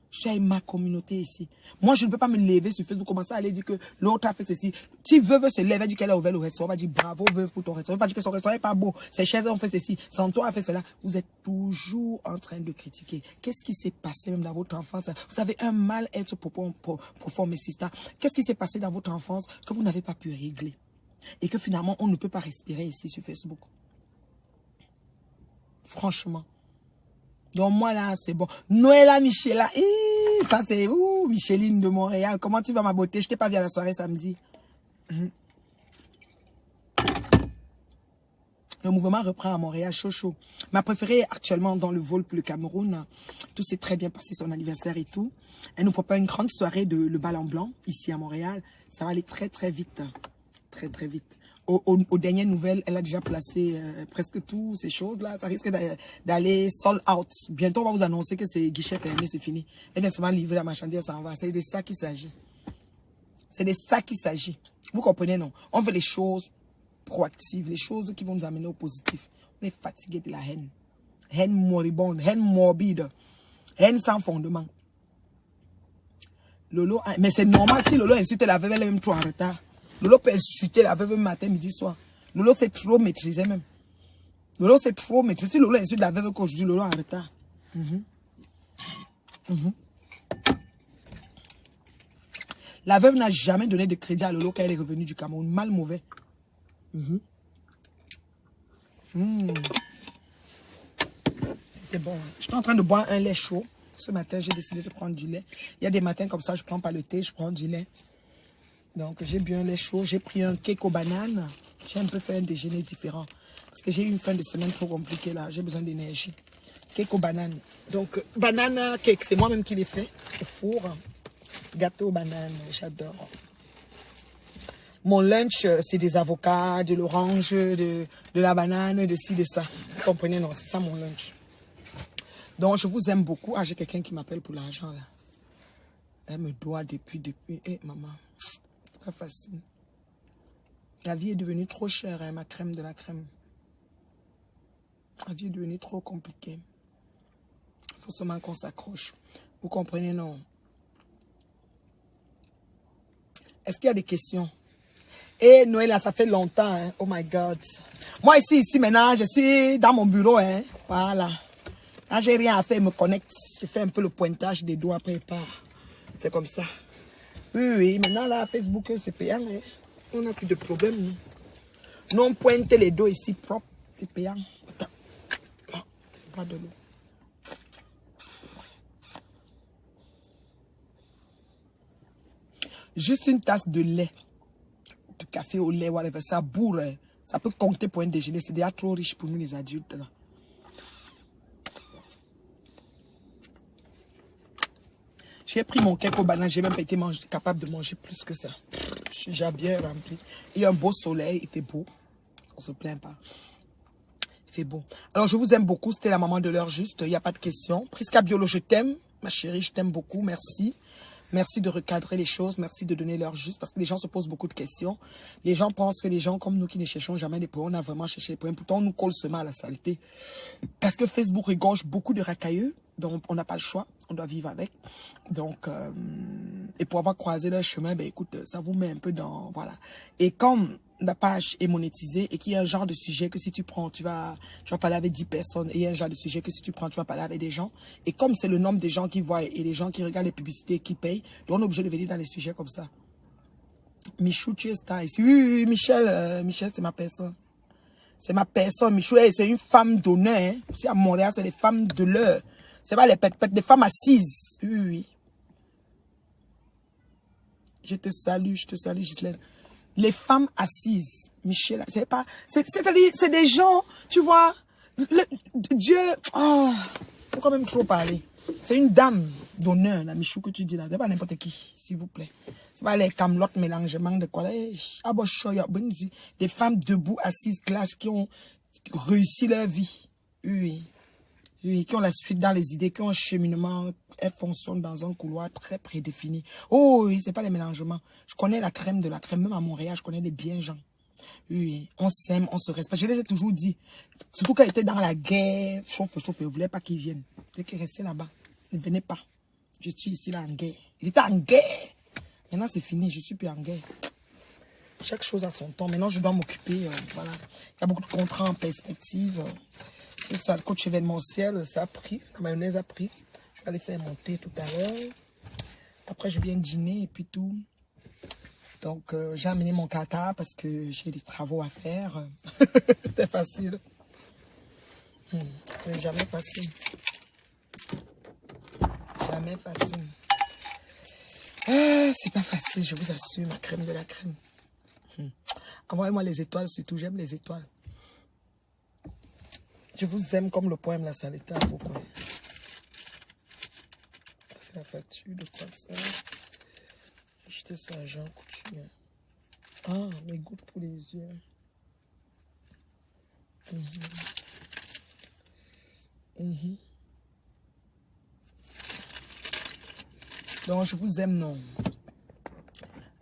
Je suis avec ma communauté ici. Moi, je ne peux pas me lever sur Facebook, commencer à aller dire que l'autre a fait ceci. Si Veuve se lève, elle dit qu'elle a ouvert le restaurant, on va dire bravo Veuve pour ton restaurant. On va dire que son restaurant n'est pas beau. Ses chaises ont fait ceci. Santo a fait cela. Vous êtes toujours en train de critiquer. Qu'est-ce qui s'est passé même dans votre enfance? Vous avez un mal-être profond, mes sisters. Qu'est-ce qui s'est passé dans votre enfance que vous n'avez pas pu régler? Et que finalement, on ne peut pas respirer ici sur Facebook. Franchement. Donc moi là, c'est bon. Noëlla Michela, ça c'est Micheline de Montréal. Comment tu vas ma beauté? Je t'ai pas vu à la soirée samedi. Le mouvement reprend à Montréal, chaud. Ma préférée est actuellement dans le vol pour le Cameroun. Tout s'est très bien passé, son anniversaire et tout. Elle nous propose une grande soirée de le bal en blanc, ici à Montréal. Ça va aller très vite. Très vite. Aux dernières nouvelles, elle a déjà placé presque toutes ces choses-là. Ça risque d'aller sold out. Bientôt, on va vous annoncer que c'est guichet fermé, c'est fini. Elle vient seulement livrer la marchandise, ça en va. C'est de ça qu'il s'agit. C'est de ça qu'il s'agit. Vous comprenez, non? On veut les choses proactives, les choses qui vont nous amener au positif. On est fatigué de la haine. Haine moribonde, haine morbide, haine sans fondement. Lolo, mais c'est normal si Lolo insulte la veuve, elle est même trop en retard. Lolo peut insulter la veuve matin, midi, soir. Lolo c'est trop maîtrisé même. Lolo c'est trop maîtrisé. Si Lolo insulte la veuve qu'aujourd'hui, Lolo en retard. La veuve n'a jamais donné de crédit à Lolo quand elle est revenue du Cameroun. Mal mauvais. C'était bon. J'étais en train de boire un lait chaud. Ce matin, j'ai décidé de prendre du lait. Il y a des matins comme ça, je ne prends pas le thé, je prends du lait. Donc, j'ai bu un lait chaud. J'ai pris un cake aux bananes. J'ai un peu fait un déjeuner différent. Parce que j'ai eu une fin de semaine trop compliquée là. J'ai besoin d'énergie. Cake aux bananes. Donc, banana cake, c'est moi-même qui l'ai fait. Au four. Gâteau aux bananes, j'adore. Mon lunch, c'est des avocats, de l'orange, de la banane, de ci, de ça. Vous comprenez, non? C'est ça mon lunch. Donc, je vous aime beaucoup. Ah, j'ai quelqu'un qui m'appelle pour l'argent, là. Elle me doit depuis. Eh, maman, c'est pas facile. La vie est devenue trop chère, hein, ma crème de la crème. La vie est devenue trop compliquée. Il faut seulement qu'on s'accroche. Vous comprenez, non? Est-ce qu'il y a des questions? Eh, Noël, là, ça fait longtemps, hein. Oh my God. Moi, ici, maintenant, je suis dans mon bureau, hein. Voilà. Quand j'ai rien à faire, je me connecte. Je fais un peu le pointage des doigts, après, part. C'est comme ça. Oui. Maintenant, là, Facebook, c'est payant, hein. On n'a plus de problème, nous. Nous, on pointe les dos ici, propre. C'est payant. Attends. Là, pas de l'eau. Juste une tasse de lait. De café au lait, whatever. Ça bourre. Hein. Ça peut compter pour un déjeuner. C'est déjà trop riche pour nous, les adultes, là. J'ai pris mon cake au banane, j'ai même pas été capable de manger plus que ça. Je suis déjà bien rempli. Il y a un beau soleil, il fait beau. On se plaint pas. Il fait beau. Alors, je vous aime beaucoup. C'était la maman de l'heure juste. Il n'y a pas de questions. Prisca Biolo, je t'aime. Ma chérie, je t'aime beaucoup. Merci. Merci de recadrer les choses. Merci de donner l'heure juste. Parce que les gens se posent beaucoup de questions. Les gens pensent que les gens comme nous qui ne cherchons jamais des problèmes, on a vraiment cherché des problèmes. Pourtant, on nous colle seulement à la saleté. Parce que Facebook regorge beaucoup de racailleux. Donc, on n'a pas le choix. On doit vivre avec. Donc, et pour avoir croisé le chemin, ben écoute, ça vous met un peu dans... Voilà. Et comme la page est monétisée et qu'il y a un genre de sujet que si tu prends, tu vas parler avec 10 personnes. Et il y a un genre de sujet que si tu prends, tu vas parler avec des gens. Et comme c'est le nombre de gens qui voient et les gens qui regardent les publicités qui payent, donc on est obligé de venir dans les sujets comme ça. Michou, tu es star ici. Oui, Michel, Michel, c'est ma personne. C'est ma personne. Michou, c'est une femme d'honneur. Hein. Ici à Montréal, c'est des femmes de l'heure. C'est pas les pètes, des femmes assises. Oui. Je te salue, Ghislaine. Les femmes assises, Michel, c'est-à-dire, c'est des gens, tu vois, Dieu, oh, faut quand même trop parler. C'est une dame d'honneur, la Michou que tu dis là, c'est pas n'importe qui, s'il vous plaît. C'est pas les camelotes mélangement de quoi là. Des femmes debout, assises, classe, qui ont réussi leur vie. Oui. Oui, qui ont la suite dans les idées, qui ont un cheminement, elles fonctionnent dans un couloir très prédéfini. Oh oui, c'est pas les mélangements. Je connais la crème de la crème, même à Montréal, je connais des bien gens. Oui, on s'aime, on se respecte. Je l'ai toujours dit. Surtout quand il était dans la guerre, chauffe, il ne voulait pas qu'il vienne. Dès qu'il restait là-bas, ne venez pas. Je suis ici là en guerre. Il était en guerre. Maintenant, c'est fini, je suis plus en guerre. Chaque chose a son temps. Maintenant, je dois m'occuper. Voilà. Il y a beaucoup de contrats en perspective. C'est ça, le coach événementiel, ça a pris. La mayonnaise a pris. Je vais aller faire monter tout à l'heure. Après, je viens dîner et puis tout. Donc, j'ai amené mon kata parce que j'ai des travaux à faire. C'est facile. C'est jamais facile. Jamais facile. C'est pas facile, je vous assure, ma crème de la crème. Envoyez-moi les étoiles, surtout, j'aime les étoiles. Je vous aime comme le poème La Saleté à vos coins. C'est la facture de quoi ça? Acheter ça à Jean Couture. Ah, mes gouttes pour les yeux. Donc, je vous aime, non.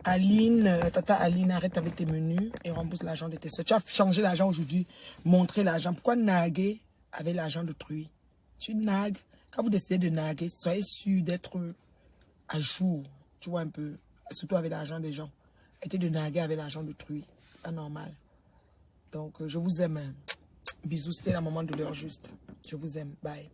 Aline, tata Aline, arrête avec tes menus et rembourse l'argent de tes soeurs. Tu as changé l'argent aujourd'hui, montré l'argent. Pourquoi naguer avec l'argent d'autrui? Tu nagues. Quand vous décidez de naguer, soyez sûr d'être à jour. Tu vois un peu, surtout avec l'argent des gens. Arrêtez de naguer avec l'argent d'autrui. C'est pas normal. Donc, je vous aime. Bisous, c'était la maman de l'heure juste. Je vous aime. Bye.